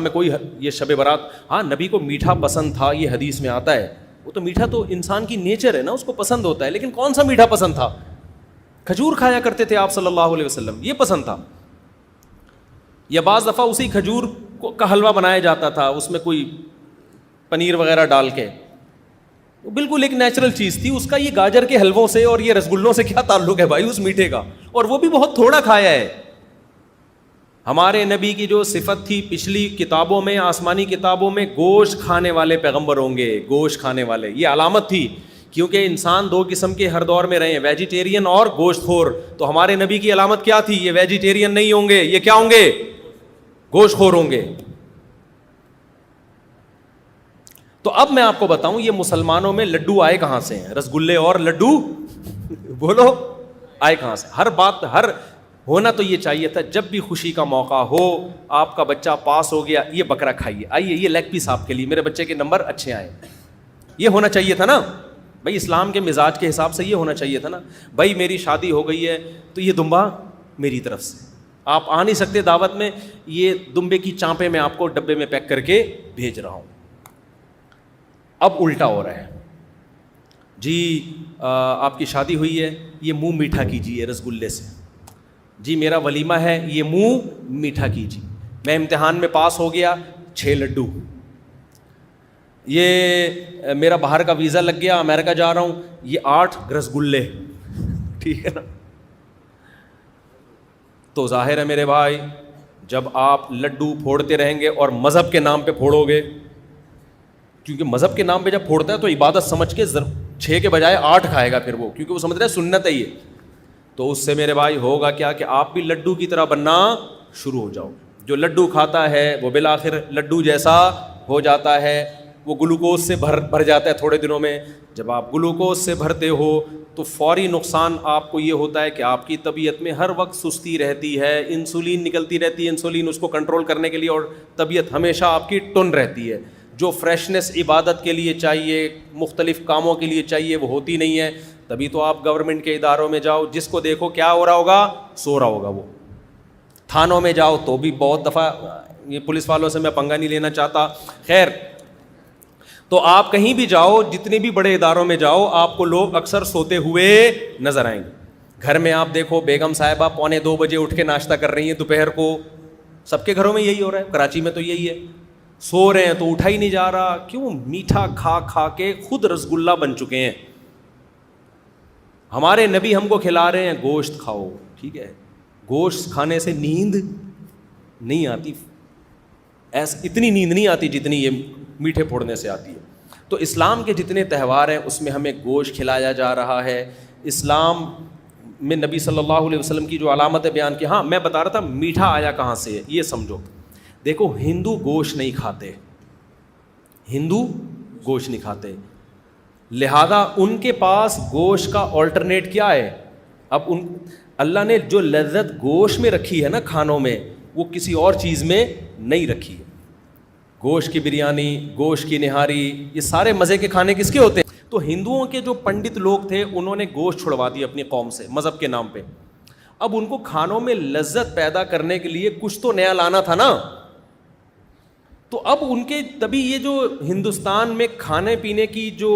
میں کوئی یہ شب برات, ہاں نبی کو میٹھا پسند تھا, یہ حدیث میں آتا ہے. وہ تو میٹھا تو انسان کی نیچر ہے نا, اس کو پسند ہوتا ہے, لیکن کون سا میٹھا پسند تھا؟ کھجور کھایا کرتے تھے آپ صلی اللہ علیہ وسلم, یہ پسند تھا. یا بعض دفعہ اسی کھجور کا حلوہ بنایا جاتا تھا, اس میں کوئی پنیر وغیرہ ڈال کے, بالکل ایک نیچرل چیز تھی. اس کا یہ گاجر کے حلووں سے اور یہ رسگلوں سے کیا تعلق ہے بھائی اس میٹھے کا؟ اور وہ بھی بہت تھوڑا کھایا ہے. ہمارے نبی کی جو صفت تھی پچھلی کتابوں میں, آسمانی کتابوں میں, گوشت کھانے والے پیغمبر ہوں گے, گوشت کھانے والے, یہ علامت تھی. کیونکہ انسان 2 قسم کے ہر دور میں رہے ہیں, ویجیٹیرین اور گوشت خور. تو ہمارے نبی کی علامت کیا تھی؟ یہ ویجیٹیرین نہیں ہوں گے, یہ کیا ہوں گے؟ گوشت خور ہوں گے. تو اب میں آپ کو بتاؤں یہ مسلمانوں میں لڈو آئے کہاں سے ہیں, رسگلے اور لڈو بولو آئے کہاں سے؟ ہر بات ہونا تو یہ چاہیے تھا جب بھی خوشی کا موقع ہو, آپ کا بچہ پاس ہو گیا, یہ بکرا کھائیے, آئیے یہ لیگ پیس آپ کے لیے, میرے بچے کے نمبر اچھے آئے, یہ ہونا چاہیے تھا نا بھائی. اسلام کے مزاج کے حساب سے یہ ہونا چاہیے تھا نا بھائی. میری شادی ہو گئی ہے تو یہ دمبا میری طرف سے, آپ آ نہیں سکتے دعوت میں, یہ دمبے کی چانپیں میں آپ کو ڈبے میں پیک کر کے بھیج رہا ہوں. اب الٹا ہو رہا ہے جی, آپ کی شادی ہوئی ہے, یہ منہ میٹھا کیجیے رسگلے سے. جی میرا ولیمہ ہے, یہ منہ میٹھا کیجیے. میں امتحان میں پاس ہو گیا, 6 لڈو. یہ میرا باہر کا ویزا لگ گیا, امریکہ جا رہا ہوں, یہ 8 رسگلے. ٹھیک ہے نا؟ تو ظاہر ہے میرے بھائی جب آپ لڈو پھوڑتے رہیں گے اور مذہب کے نام پہ پھوڑو گے, کیونکہ مذہب کے نام پہ جب پھوڑتا ہے تو عبادت سمجھ کے 6 کے بجائے 8 کھائے گا پھر وہ, کیونکہ وہ سمجھ رہا ہے سنت ہے یہ. تو اس سے میرے بھائی ہوگا کیا کہ آپ بھی لڈو کی طرح بننا شروع ہو جاؤ. جو لڈو کھاتا ہے وہ بالآخر لڈو جیسا ہو جاتا ہے, وہ گلوکوز سے بھر جاتا ہے تھوڑے دنوں میں. جب آپ گلوکوز سے بھرتے ہو تو فوری نقصان آپ کو یہ ہوتا ہے کہ آپ کی طبیعت میں ہر وقت سستی رہتی ہے, انسولین نکلتی رہتی ہے, انسولین اس کو کنٹرول کرنے کے لیے, اور طبیعت ہمیشہ آپ کی ٹن رہتی ہے. جو فریشنس عبادت کے لیے چاہیے, مختلف کاموں کے لیے چاہیے, وہ ہوتی نہیں ہے. تبھی تو آپ گورنمنٹ کے اداروں میں جاؤ, جس کو دیکھو کیا ہو رہا ہوگا, سو رہا ہوگا وہ. تھانوں میں جاؤ تو بھی بہت دفعہ، یہ پولیس والوں سے میں پنگا نہیں لینا چاہتا، خیر، تو آپ کہیں بھی جاؤ، جتنے بھی بڑے اداروں میں جاؤ، آپ کو لوگ اکثر سوتے ہوئے نظر آئیں گے. گھر میں آپ دیکھو بیگم صاحبہ 1:45 بجے اٹھ کے ناشتہ کر رہی ہیں دوپہر کو، سب کے گھروں میں یہی ہو رہا ہے، کراچی میں تو یہی ہے. سو رہے ہیں تو اٹھا ہی نہیں جا رہا، کیوں؟ میٹھا کھا کھا کے خود رسگلہ بن چکے ہیں. ہمارے نبی ہم کو کھلا رہے ہیں گوشت کھاؤ، ٹھیک ہے، گوشت کھانے سے نیند نہیں آتی، اتنی نیند نہیں آتی جتنی یہ میٹھے پھوڑنے سے آتی ہے. تو اسلام کے جتنے تہوار ہیں اس میں ہمیں گوشت کھلایا جا رہا ہے. اسلام میں نبی صلی اللہ علیہ وسلم کی جو علامتیں بیان کی، ہاں میں بتا رہا تھا میٹھا آیا کہاں سے ہے، یہ سمجھو. دیکھو ہندو گوشت نہیں کھاتے، ہندو گوشت نہیں کھاتے، لہذا ان کے پاس گوشت کا آلٹرنیٹ کیا ہے؟ اب اللہ نے جو لذت گوشت میں رکھی ہے نا کھانوں میں، وہ کسی اور چیز میں نہیں رکھی ہے. گوشت کی بریانی، گوشت کی نہاری، یہ سارے مزے کے کھانے کس کے ہوتے ہیں؟ تو ہندوؤں کے جو پنڈت لوگ تھے انہوں نے گوشت چھڑوا دی اپنی قوم سے مذہب کے نام پہ. اب ان کو کھانوں میں لذت پیدا کرنے کے لیے کچھ تو نیا لانا تھا نا. تو اب ان کے تبھی یہ جو ہندوستان میں کھانے پینے کی جو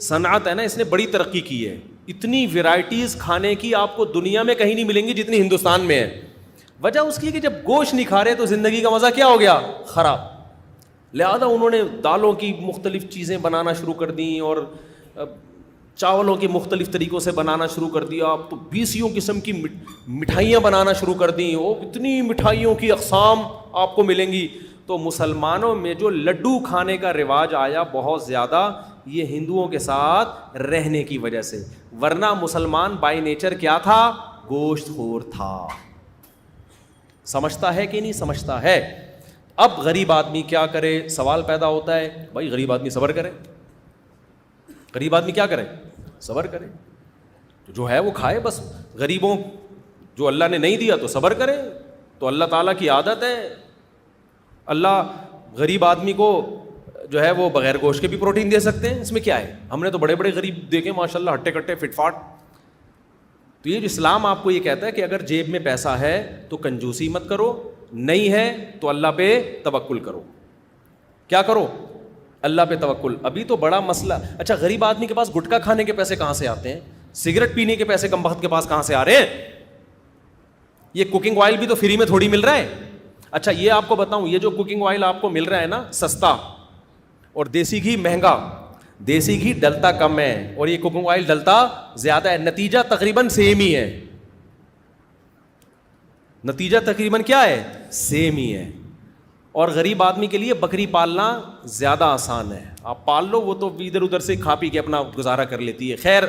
صنعت ہے نا، اس نے بڑی ترقی کی ہے. اتنی ویرائٹیز کھانے کی آپ کو دنیا میں کہیں نہیں ملیں گی جتنی ہندوستان میں ہے. وجہ اس کی ہے کہ جب گوشت نہیں کھا رہے تو زندگی کا مزہ کیا ہو گیا؟ خراب. لہذا انہوں نے دالوں کی مختلف چیزیں بنانا شروع کر دیں اور چاولوں کی مختلف طریقوں سے بنانا شروع کر دیا. اب تو 20 قسم کی مٹھائیاں بنانا شروع کر دیں. وہ اتنی مٹھائیوں کی اقسام آپ کو ملیں گی. تو مسلمانوں میں جو لڈو کھانے کا رواج آیا بہت زیادہ، یہ ہندوؤں کے ساتھ رہنے کی وجہ سے، ورنہ مسلمان بائی نیچر کیا تھا؟ گوشت خور تھا. سمجھتا ہے کہ نہیں سمجھتا ہے؟ اب غریب آدمی کیا کرے؟ سوال پیدا ہوتا ہے، بھائی غریب آدمی صبر کرے. غریب آدمی کیا کرے؟ صبر کرے. جو ہے وہ کھائے بس. غریبوں جو اللہ نے نہیں دیا تو صبر کرے. تو اللہ تعالیٰ کی عادت ہے، اللہ غریب آدمی کو جو ہے وہ بغیر گوشت کے بھی پروٹین دے سکتے ہیں. اس میں کیا ہے؟ ہم نے تو بڑے بڑے غریب دیکھے ماشاء اللہ، ہٹے کٹے فٹ فاٹ. تو یہ جو اسلام آپ کو یہ کہتا ہے کہ اگر جیب میں پیسہ ہے تو کنجوسی مت کرو، نہیں ہے تو اللہ پہ توکل کرو. کیا کرو؟ اللہ پہ توکل. ابھی تو بڑا مسئلہ. اچھا غریب آدمی کے پاس گٹکا کھانے کے پیسے کہاں سے آتے ہیں؟ سگریٹ پینے کے پیسے کم وقت کے پاس کہاں سے آ رہے ہیں؟ یہ کوکنگ آئل بھی تو فری میں تھوڑی مل رہا ہے. اچھا یہ آپ کو بتاؤں، یہ جو کوکنگ آئل آپ کو مل رہا ہے نا سستا، اور دیسی گھی مہنگا. دیسی گھی ڈلتا کم ہے اور یہ کوکنگ آئل ڈلتا زیادہ ہے. نتیجہ تقریباً سیم ہی ہے. نتیجہ تقریباً کیا ہے؟ سیم ہی ہے. اور غریب آدمی کے لیے بکری پالنا زیادہ آسان ہے. آپ پال لو، وہ تو ادھر ادھر سے کھا پی کے اپنا گزارا کر لیتی ہے. خیر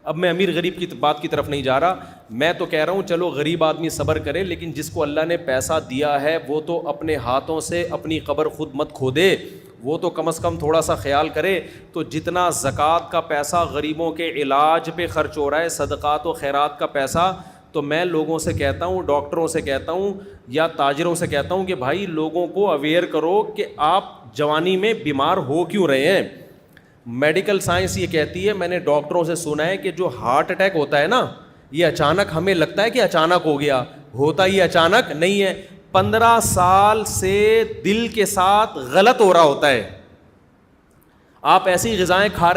اب میں امیر غریب کی بات کی طرف نہیں جا رہا. میں تو کہہ رہا ہوں چلو غریب آدمی صبر کرے، لیکن جس کو اللہ نے پیسہ دیا ہے وہ تو اپنے ہاتھوں سے اپنی قبر خود مت کھودے. وہ تو کم از کم تھوڑا سا خیال کرے. تو جتنا زکوٰۃ کا پیسہ غریبوں کے علاج پہ خرچ ہو رہا ہے، صدقات و خیرات کا پیسہ، تو میں لوگوں سے کہتا ہوں، ڈاکٹروں سے کہتا ہوں یا تاجروں سے کہتا ہوں کہ بھائی لوگوں کو اویئر کرو کہ آپ جوانی میں بیمار ہو کیوں رہے ہیں. میڈیکل سائنس یہ کہتی ہے، میں نے ڈاکٹروں سے سنا ہے کہ جو ہارٹ اٹیک ہوتا ہے نا، یہ اچانک ہمیں لگتا ہے کہ اچانک ہو گیا، ہوتا یہ اچانک نہیں ہے. 15 سال سے دل کے ساتھ غلط ہو رہا ہوتا ہے. آپ ایسی غذائیں کھا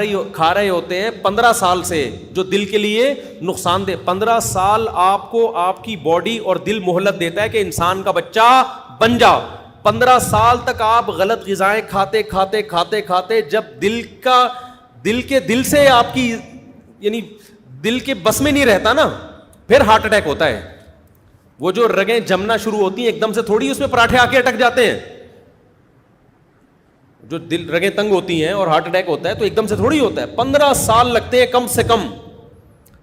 رہے ہوتے ہیں 15 سال سے جو دل کے لیے نقصان دہ. 15 سال آپ کو آپ کی باڈی اور دل مہلت دیتا ہے کہ انسان کا بچہ بن جا. 15 سال تک آپ غلط غذائیں کھاتے کھاتے کھاتے کھاتے جب دل سے آپ کی یعنی دل کے بس میں نہیں رہتا نا، پھر ہارٹ اٹیک ہوتا ہے. وہ جو رگیں جمنا شروع ہوتی ہیں ایک دم سے تھوڑی اس میں پراٹھے آ کے اٹک جاتے ہیں. جو دل رگیں تنگ ہوتی ہیں اور ہارٹ اٹیک ہوتا ہے تو ایک دم سے تھوڑی ہوتا ہے. 15 سال لگتے ہیں کم سے کم.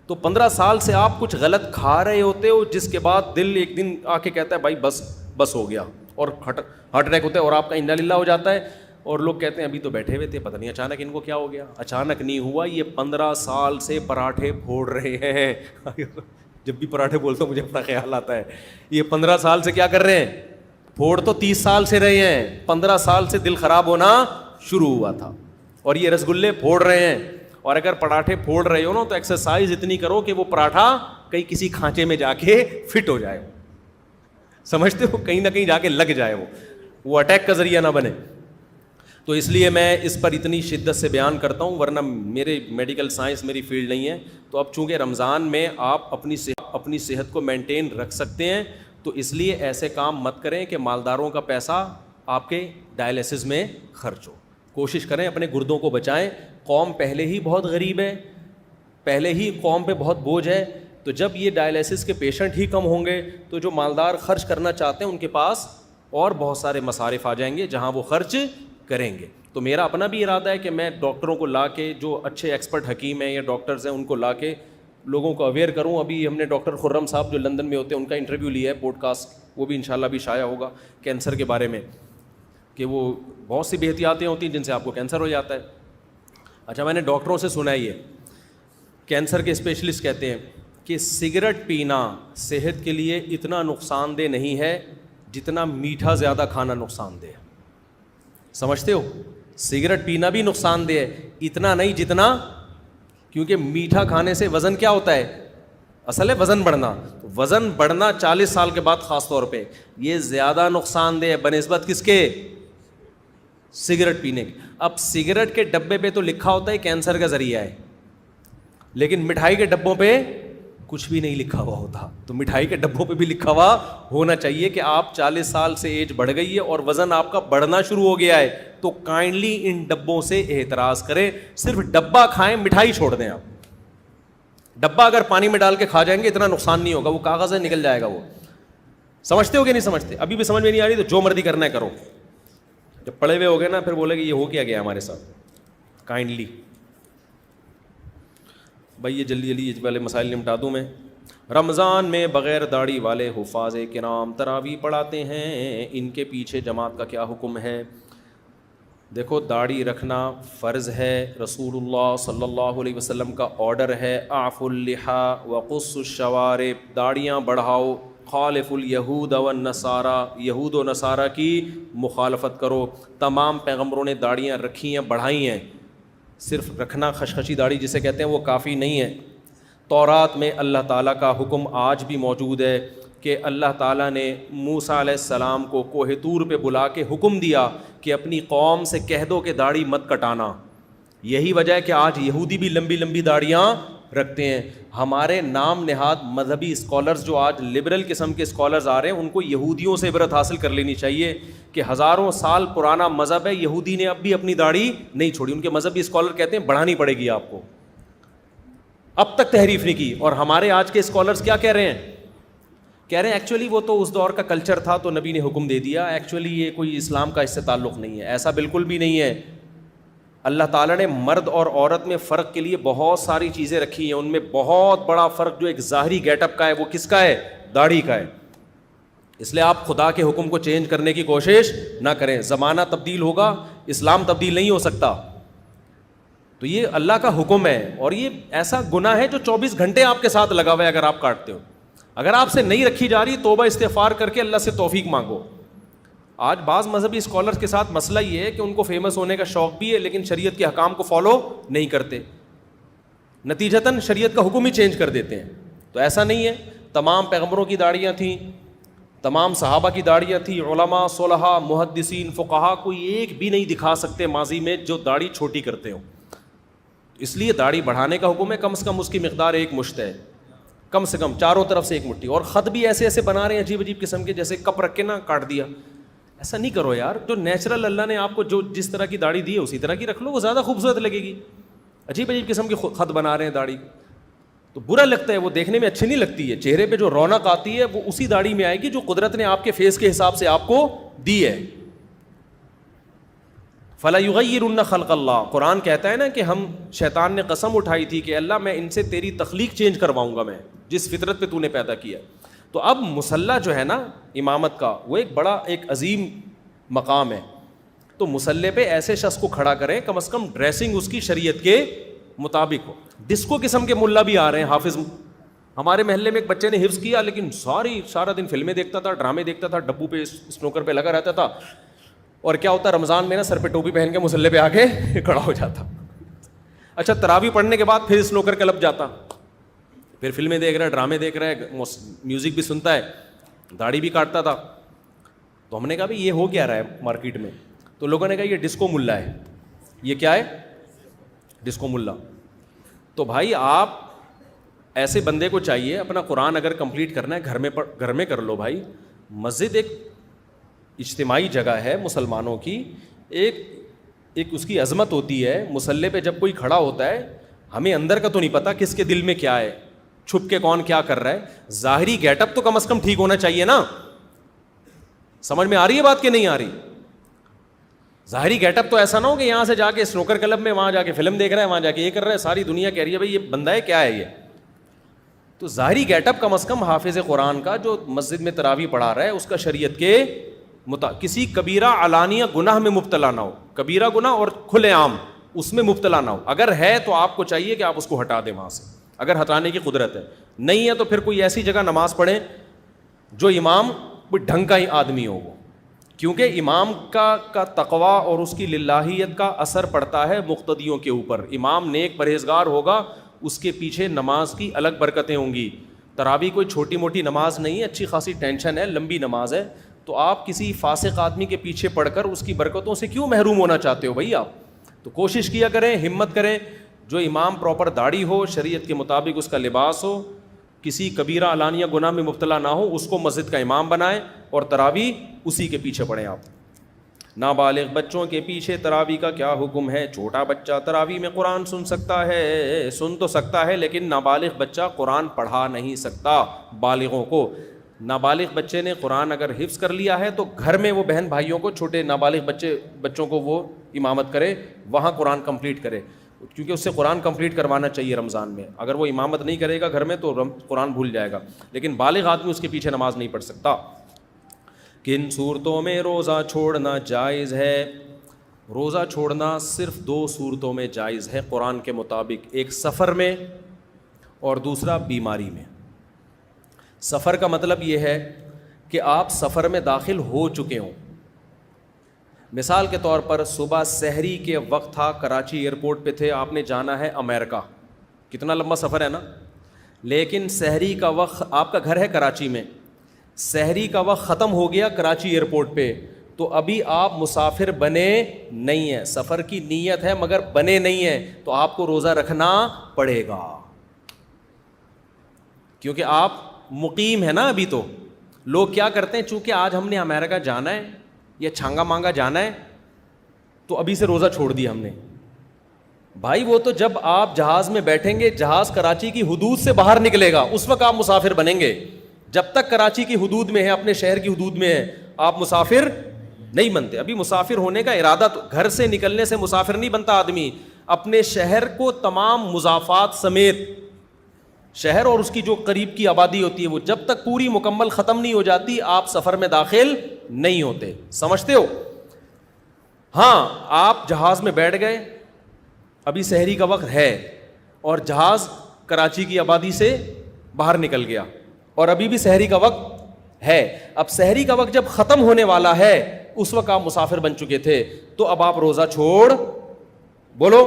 تو 15 سال سے آپ کچھ غلط کھا رہے ہوتے ہو جس کے بعد دل ایک دن آ کے کہتا ہے بھائی بس ہو گیا، اور ہارٹ اٹیک ہوتا ہے اور آپ کا انا للہ ہو جاتا ہے. اور لوگ کہتے ہیں ابھی تو بیٹھے ہوئے تھے، پتہ نہیں اچانک ان کو کیا ہو گیا. اچانک نہیں ہوا، یہ 15 سال سے پراٹھے پھوڑ رہے ہیں. جب بھی پراٹھے بولتا ہوں مجھے اپنا خیال آتا ہے، یہ 15 سال سے کیا کر رہے ہیں؟ پھوڑ تو 30 سال سے رہے ہیں، 15 سال سے دل خراب ہونا شروع ہوا تھا. اور یہ رسگلے پھوڑ رہے ہیں. اور اگر پراٹھے پھوڑ رہے ہو نا تو ایکسرسائز اتنی کرو کہ وہ پراٹھا کہیں کسی کھانچے میں جا کے فٹ ہو جائے. سمجھتے ہو, کہیں نہ کہیں جا کے لگ جائے, وہ اٹیک کا ذریعہ نہ بنے. تو اس لیے میں اس پر اتنی شدت سے بیان کرتا ہوں, ورنہ میرے میڈیکل سائنس میری فیلڈ نہیں ہے. تو اب چونکہ رمضان میں آپ اپنی صحت کو مینٹین رکھ سکتے ہیں, تو اس لیے ایسے کام مت کریں کہ مالداروں کا پیسہ آپ کے ڈائلیسس میں خرچ ہو. کوشش کریں اپنے گردوں کو بچائیں. قوم پہلے ہی بہت غریب ہے, پہلے ہی قوم پہ بہت بوجھ ہے, تو جب یہ ڈائلیسس کے پیشنٹ ہی کم ہوں گے تو جو مالدار خرچ کرنا چاہتے ہیں ان کے پاس اور بہت سارے مصارف آ جائیں گے جہاں وہ خرچ کریں گے. تو میرا اپنا بھی ارادہ ہے کہ میں ڈاکٹروں کو لا کے, جو اچھے ایکسپرٹ حکیم ہیں یا ڈاکٹرز ہیں, ان کو لا کے لوگوں کو اویئر کروں. ابھی ہم نے ڈاکٹر خرم صاحب جو لندن میں ہوتے ہیں ان کا انٹرویو لیا ہے پوڈ کاسٹ, وہ بھی انشاءاللہ بھی شائع ہوگا کینسر کے بارے میں, کہ وہ بہت سی بے احتیاطیاں ہوتی ہیں جن سے آپ کو کینسر ہو جاتا ہے. اچھا, میں نے ڈاکٹروں سے سنا یہ کینسر کے اسپیشلسٹ کہتے ہیں کہ سگریٹ پینا صحت کے لیے اتنا نقصان دہ نہیں ہے جتنا میٹھا زیادہ کھانا نقصان دہ ہے. سمجھتے ہو, سگریٹ پینا بھی نقصان دہ ہے, اتنا نہیں جتنا, کیونکہ میٹھا کھانے سے وزن کیا ہوتا ہے, اصل ہے وزن بڑھنا. وزن بڑھنا 40 سال کے بعد خاص طور پہ یہ زیادہ نقصان دہ ہے بنسبت کس کے, سگریٹ پینے کے. اب سگریٹ کے ڈبے پہ تو لکھا ہوتا ہے کینسر کا ذریعہ ہے, لیکن مٹھائی کے ڈبوں پہ کچھ بھی نہیں لکھا ہوا ہوتا. تو مٹھائی کے ڈبوں پہ بھی لکھا ہوا ہونا چاہیے کہ آپ 40 سال سے ایج بڑھ گئی ہے اور وزن آپ کا بڑھنا شروع ہو گیا ہے, تو کائنڈلی ان ڈبوں سے احتراز کریں. صرف ڈبہ کھائیں, مٹھائی چھوڑ دیں. آپ ڈبہ اگر پانی میں ڈال کے کھا جائیں گے اتنا نقصان نہیں ہوگا, وہ کاغذ ہے نکل جائے گا. وہ سمجھتے ہو کہ نہیں سمجھتے؟ ابھی بھی سمجھ میں نہیں آ رہی تو جو مرضی کرنا ہے کرو. جب پڑے ہوئے ہو گئے نا پھر بولے کہ یہ ہو کیا گیا ہمارے ساتھ. کائنڈلی بھائی یہ جلدی یہ والے مسائل نمٹا دوں میں. رمضان میں بغیر داڑھی والے حفاظ کرام تراویح پڑھاتے ہیں, ان کے پیچھے جماعت کا کیا حکم ہے؟ دیکھو, داڑھی رکھنا فرض ہے, رسول اللہ صلی اللہ علیہ وسلم کا آرڈر ہے, اعفوا اللحى وقصوا الشوارب, داڑیاں بڑھاؤ, خالف الیہود والنصارى, یہود و نصارہ کی مخالفت کرو. تمام پیغمبروں نے داڑیاں رکھی ہیں, بڑھائی ہیں. صرف رکھنا خشخشی داڑھی جسے کہتے ہیں وہ کافی نہیں ہے. تورات میں اللہ تعالیٰ کا حکم آج بھی موجود ہے کہ اللہ تعالیٰ نے موسیٰ علیہ السلام کو کوہ طور پہ بلا کے حکم دیا کہ اپنی قوم سے کہہ دو کہ داڑھی مت کٹانا. یہی وجہ ہے کہ آج یہودی بھی لمبی لمبی داڑیاں رکھتے ہیں. ہمارے نام نہاد مذہبی اسکالرز جو آج لبرل قسم کے اسکالرز آ رہے ہیں, ان کو یہودیوں سے عبرت حاصل کر لینی چاہیے کہ ہزاروں سال پرانا مذہب ہے, یہودی نے اب بھی اپنی داڑھی نہیں چھوڑی. ان کے مذہبی اسکالر کہتے ہیں بڑھانی پڑے گی آپ کو, اب تک تحریف نہیں کی. اور ہمارے آج کے اسکالرز کیا کہہ رہے ہیں؟ کہہ رہے ہیں ایکچولی وہ تو اس دور کا کلچر تھا تو نبی نے حکم دے دیا, ایکچولی یہ کوئی اسلام کا اس سے تعلق نہیں ہے. ایسا بالکل بھی نہیں ہے. اللہ تعالیٰ نے مرد اور عورت میں فرق کے لیے بہت ساری چیزیں رکھی ہیں. ان میں بہت بڑا فرق جو ایک ظاہری گیٹ اپ کا ہے وہ کس کا ہے؟ داڑھی کا ہے. اس لیے آپ خدا کے حکم کو چینج کرنے کی کوشش نہ کریں. زمانہ تبدیل ہوگا, اسلام تبدیل نہیں ہو سکتا. تو یہ اللہ کا حکم ہے, اور یہ ایسا گناہ ہے جو 24 گھنٹے آپ کے ساتھ لگا ہوا ہے. اگر آپ کاٹتے ہو, اگر آپ سے نہیں رکھی جا رہی, توبہ استغفار کر کے اللہ سے توفیق مانگو. آج بعض مذہبی اسکالرز کے ساتھ مسئلہ یہ ہے کہ ان کو فیمس ہونے کا شوق بھی ہے لیکن شریعت کے حکام کو فالو نہیں کرتے, نتیجتاً شریعت کا حکم ہی چینج کر دیتے ہیں. تو ایسا نہیں ہے. تمام پیغمبروں کی داڑیاں تھیں, تمام صحابہ کی داڑیاں تھیں, علماء, صلحاء, محدثین, فقہاء, کوئی ایک بھی نہیں دکھا سکتے ماضی میں جو داڑھی چھوٹی کرتے ہوں. اس لیے داڑھی بڑھانے کا حکم ہے. کم سے کم اس کی مقدار 1 مشت ہے, کم سے کم چاروں طرف سے 1 مٹھی. اور خط بھی ایسے ایسے بنا رہے ہیں عجیب عجیب قسم کے, جیسے کپ رکھ کے نا کاٹ دیا. ایسا نہیں کرو یار. جو نیچرل اللہ نے آپ کو جو جس طرح کی داڑھی دی ہے اسی طرح کی رکھ لو, وہ زیادہ خوبصورت لگے گی. عجیب عجیب قسم کے خط بنا رہے ہیں داڑھی, تو برا لگتا ہے, وہ دیکھنے میں اچھی نہیں لگتی ہے. چہرے پہ جو رونق آتی ہے وہ اسی داڑھی میں آئے گی جو قدرت نے آپ کے فیس کے حساب سے آپ کو دی ہے. فَلَا يُغَيِّرُنَّ خَلْقَ اللَّهِ, قرآن کہتا ہے نا کہ ہم, شیطان نے قسم اٹھائی تھی کہ اللہ میں ان سے تیری تخلیق چینج کرواؤں گا, میں جس فطرت پہ تو نے پیدا کیا. تو اب مصلی جو ہے نا امامت کا, وہ ایک بڑا ایک عظیم مقام ہے. تو مصلی پہ ایسے شخص کو کھڑا کریں, کم از کم ڈریسنگ اس کی شریعت کے مطابق ہو. ڈسکو قسم کے ملا بھی آ رہے ہیں, حافظ. ہمارے محلے میں ایک بچے نے حفظ کیا لیکن سارا دن فلمیں دیکھتا تھا, ڈرامے دیکھتا تھا, ڈبو پہ اسنوکر پہ لگا رہتا تھا. اور کیا ہوتا ہے رمضان میں نا, سر پہ ٹوپی پہن کے مصلی پہ آ کے کھڑا ہو جاتا. اچھا, تراویح پڑھنے کے بعد پھر اسنوکر کلب جاتا, پھر فلمیں دیکھ رہا ہے, ڈرامے دیکھ رہا ہے, میوزک بھی سنتا ہے. داڑھی بھی کاٹتا تھا. تو ہم نے کہا بھائی یہ ہو کیا رہا ہے مارکیٹ میں؟ تو لوگوں نے کہا یہ ڈسکو ملا ہے. یہ کیا ہے؟ ڈسکو ملا. تو بھائی آپ ایسے بندے کو چاہیے اپنا قرآن اگر کمپلیٹ کرنا ہے گھر میں کر لو بھائی. مسجد ایک اجتماعی جگہ ہے مسلمانوں کی, ایک اس کی عظمت ہوتی ہے. مصلی پہ جب کوئی کھڑا ہوتا ہے, ہمیں اندر کا تو نہیں پتا کس کے دل میں کیا ہے, چھپ کے کون کیا کر رہا ہے. ظاہری گیٹ اپ تو کم از کم ٹھیک ہونا چاہیے نا. سمجھ میں آ رہی ہے بات کہ نہیں آ رہی؟ ظاہری گیٹ اپ تو ایسا نہ ہو کہ یہاں سے جا کے سنوکر کلب میں, وہاں جا کے فلم دیکھ رہا ہے, وہاں جا کے یہ کر رہا ہے, ساری دنیا کہہ رہی ہے بھائی یہ بندہ ہے کیا ہے یہ. تو ظاہری گیٹ اپ کم از کم حافظ قرآن کا جو مسجد میں تراویح پڑھا رہا ہے اس کا شریعت کے کسی کبیرہ علانیہ گناہ میں مبتلا نہ ہو. کبیرہ گناہ اور کھلے عام اس میں مبتلا نہ ہو. اگر ہے تو آپ کو چاہیے کہ آپ اس کو ہٹا دیں وہاں سے, اگر ہٹانے کی قدرت ہے. نہیں ہے تو پھر کوئی ایسی جگہ نماز پڑھیں جو امام کوئی ڈھنگ کا ہی آدمی ہو وہ, کیونکہ امام کا تقوی اور اس کی للہیت کا اثر پڑتا ہے مقتدیوں کے اوپر. امام نیک پرہیزگار ہوگا, اس کے پیچھے نماز کی الگ برکتیں ہوں گی. تراویح کوئی چھوٹی موٹی نماز نہیں ہے, اچھی خاصی ٹینشن ہے, لمبی نماز ہے. تو آپ کسی فاسق آدمی کے پیچھے پڑھ کر اس کی برکتوں سے کیوں محروم ہونا چاہتے ہو بھائی آپ؟ تو کوشش کیا کریں, ہمت کریں, جو امام پراپر داڑھی ہو, شریعت کے مطابق اس کا لباس ہو, کسی کبیرہ علانیہ گناہ میں مبتلا نہ ہو, اس کو مسجد کا امام بنائیں اور تراویح اسی کے پیچھے پڑھیں آپ. نابالغ بچوں کے پیچھے تراویح کا کیا حکم ہے؟ چھوٹا بچہ تراویح میں قرآن سن سکتا ہے, سن تو سکتا ہے, لیکن نابالغ بچہ قرآن پڑھا نہیں سکتا بالغوں کو. نابالغ بچے نے قرآن اگر حفظ کر لیا ہے تو گھر میں وہ بہن بھائیوں کو, چھوٹے نابالغ بچوں کو وہ امامت کرے, وہاں قرآن کمپلیٹ کرے, کیونکہ اس سے قرآن کمپلیٹ کروانا چاہیے رمضان میں. اگر وہ امامت نہیں کرے گا گھر میں تو قرآن بھول جائے گا, لیکن بالغ آدمی اس کے پیچھے نماز نہیں پڑھ سکتا. کن صورتوں میں روزہ چھوڑنا جائز ہے؟ روزہ چھوڑنا صرف 2 صورتوں میں جائز ہے قرآن کے مطابق, ایک سفر میں اور دوسرا بیماری میں. سفر کا مطلب یہ ہے کہ آپ سفر میں داخل ہو چکے ہوں. مثال کے طور پر صبح سحری کے وقت تھا, کراچی ایئرپورٹ پہ تھے, آپ نے جانا ہے امریکہ, کتنا لمبا سفر ہے نا. لیکن سحری کا وقت, آپ کا گھر ہے کراچی میں, سحری کا وقت ختم ہو گیا کراچی ایئرپورٹ پہ, تو ابھی آپ مسافر بنے نہیں ہیں. سفر کی نیت ہے مگر بنے نہیں ہیں, تو آپ کو روزہ رکھنا پڑے گا, کیونکہ آپ مقیم ہے نا ابھی. تو لوگ کیا کرتے ہیں, چونکہ آج ہم نے امریکہ جانا ہے یا چھانگا مانگا جانا ہے تو ابھی سے روزہ چھوڑ دیا ہم نے. بھائی وہ تو جب آپ جہاز میں بیٹھیں گے, جہاز کراچی کی حدود سے باہر نکلے گا, اس وقت آپ مسافر بنیں گے. جب تک کراچی کی حدود میں ہے, اپنے شہر کی حدود میں ہے, آپ مسافر نہیں بنتے. ابھی مسافر ہونے کا ارادہ, تو گھر سے نکلنے سے مسافر نہیں بنتا آدمی. اپنے شہر کو تمام مضافات سمیت, شہر اور اس کی جو قریب کی آبادی ہوتی ہے, وہ جب تک پوری مکمل ختم نہیں ہو جاتی آپ سفر میں داخل نہیں ہوتے. سمجھتے ہو؟ ہاں, آپ جہاز میں بیٹھ گئے, ابھی سحری کا وقت ہے اور جہاز کراچی کی آبادی سے باہر نکل گیا اور ابھی بھی سحری کا وقت ہے. اب سحری کا وقت جب ختم ہونے والا ہے, اس وقت آپ مسافر بن چکے تھے, تو اب آپ روزہ چھوڑ بولو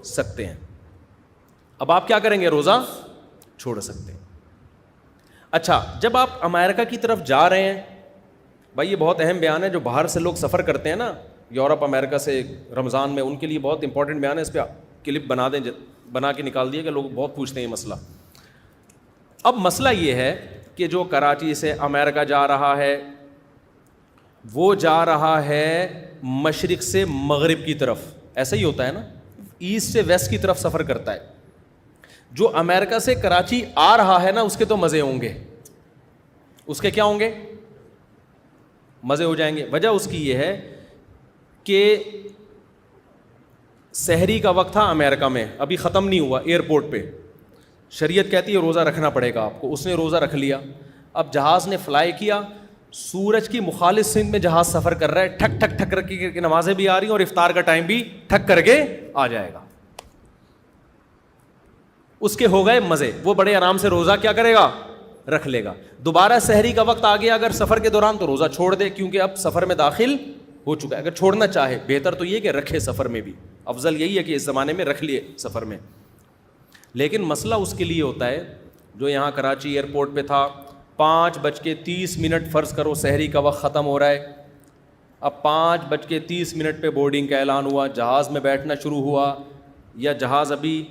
سکتے ہیں. اب آپ کیا کریں گے؟ روزہ چھوڑ سکتے ہیں. اچھا, جب آپ امریکہ کی طرف جا رہے ہیں, بھائی یہ بہت اہم بیان ہے, جو باہر سے لوگ سفر کرتے ہیں نا, یورپ امریکہ سے رمضان میں, ان کے لیے بہت امپورٹنٹ بیان ہے. اس پہ کلپ بنا دیں, بنا کے نکال دیے, کہ لوگ بہت پوچھتے ہیں یہ مسئلہ. اب مسئلہ یہ ہے کہ جو کراچی سے امریکہ جا رہا ہے, وہ جا رہا ہے مشرق سے مغرب کی طرف, ایسا ہی ہوتا ہے نا, ایسٹ سے ویسٹ کی طرف سفر کرتا ہے. جو امریکہ سے کراچی آ رہا ہے نا, اس کے تو مزے ہوں گے, اس کے کیا ہوں گے؟ مزے ہو جائیں گے. وجہ اس کی یہ ہے کہ سحری کا وقت تھا امریکہ میں, ابھی ختم نہیں ہوا ایئرپورٹ پہ, شریعت کہتی ہے روزہ رکھنا پڑے گا آپ کو. اس نے روزہ رکھ لیا. اب جہاز نے فلائی کیا, سورج کی مخالف سمت میں جہاز سفر کر رہا ہے, ٹھک ٹھک ٹھک کر کے نمازیں بھی آ رہی ہیں اور افطار کا ٹائم بھی ٹھک کر کے آ جائے گا. اس کے ہو گئے مزے, وہ بڑے آرام سے روزہ کیا کرے گا؟ رکھ لے گا. دوبارہ سحری کا وقت آ گیا اگر سفر کے دوران, تو روزہ چھوڑ دے, کیونکہ اب سفر میں داخل ہو چکا ہے. اگر چھوڑنا چاہے, بہتر تو یہ کہ رکھے سفر میں بھی, افضل یہی ہے کہ اس زمانے میں رکھ لیے سفر میں. لیکن مسئلہ اس کے لیے ہوتا ہے جو یہاں کراچی ایئرپورٹ پہ تھا, 5:30 فرض کرو سحری کا وقت ختم ہو رہا ہے. اب 5:30 پہ بورڈنگ کا اعلان ہوا, جہاز میں بیٹھنا شروع ہوا, یا جہاز ابھی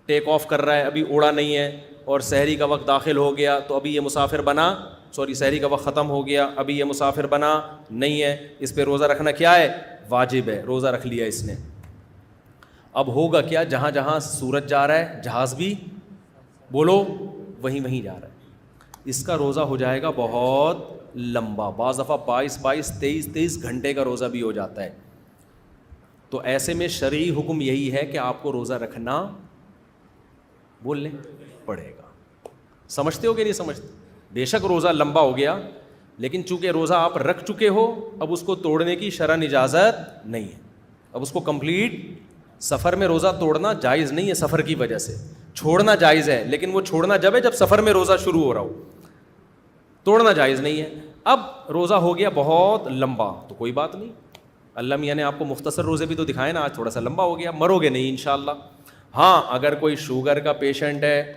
ٹیک آف کر رہا ہے, ابھی اڑا نہیں ہے, اور سحری کا وقت داخل ہو گیا, تو ابھی یہ مسافر بنا, سحری کا وقت ختم ہو گیا, ابھی یہ مسافر بنا نہیں ہے, اس پہ روزہ رکھنا کیا ہے؟ واجب ہے. روزہ رکھ لیا اس نے. اب ہوگا کیا؟ جہاں جہاں سورج جا رہا ہے جہاز بھی بولو وہیں جا رہا ہے. اس کا روزہ ہو جائے گا بہت لمبا, بعض دفعہ 23 گھنٹے کا روزہ بھی ہو جاتا ہے. تو ایسے میں شرعی حکم یہی ہے کہ آپ کو روزہ رکھنا بول لیں پڑے گا. سمجھتے ہو کہ نہیں سمجھتے؟ بے شک روزہ لمبا ہو گیا, لیکن چونکہ روزہ آپ رکھ چکے ہو, اب اس کو توڑنے کی شرعاً اجازت نہیں ہے. اب اس کو کمپلیٹ, سفر میں روزہ توڑنا جائز نہیں ہے سفر کی وجہ سے, چھوڑنا جائز ہے, لیکن وہ چھوڑنا جب ہے جب سفر میں روزہ شروع ہو رہا ہو, توڑنا جائز نہیں ہے. اب روزہ ہو گیا بہت لمبا تو کوئی بات نہیں, اللہ میاں نے آپ کو مختصر روزے بھی تو دکھائے نا, آج تھوڑا سا لمبا ہو گیا, مرو گے نہیں انشاءاللہ. ہاں اگر کوئی شوگر کا پیشنٹ ہے,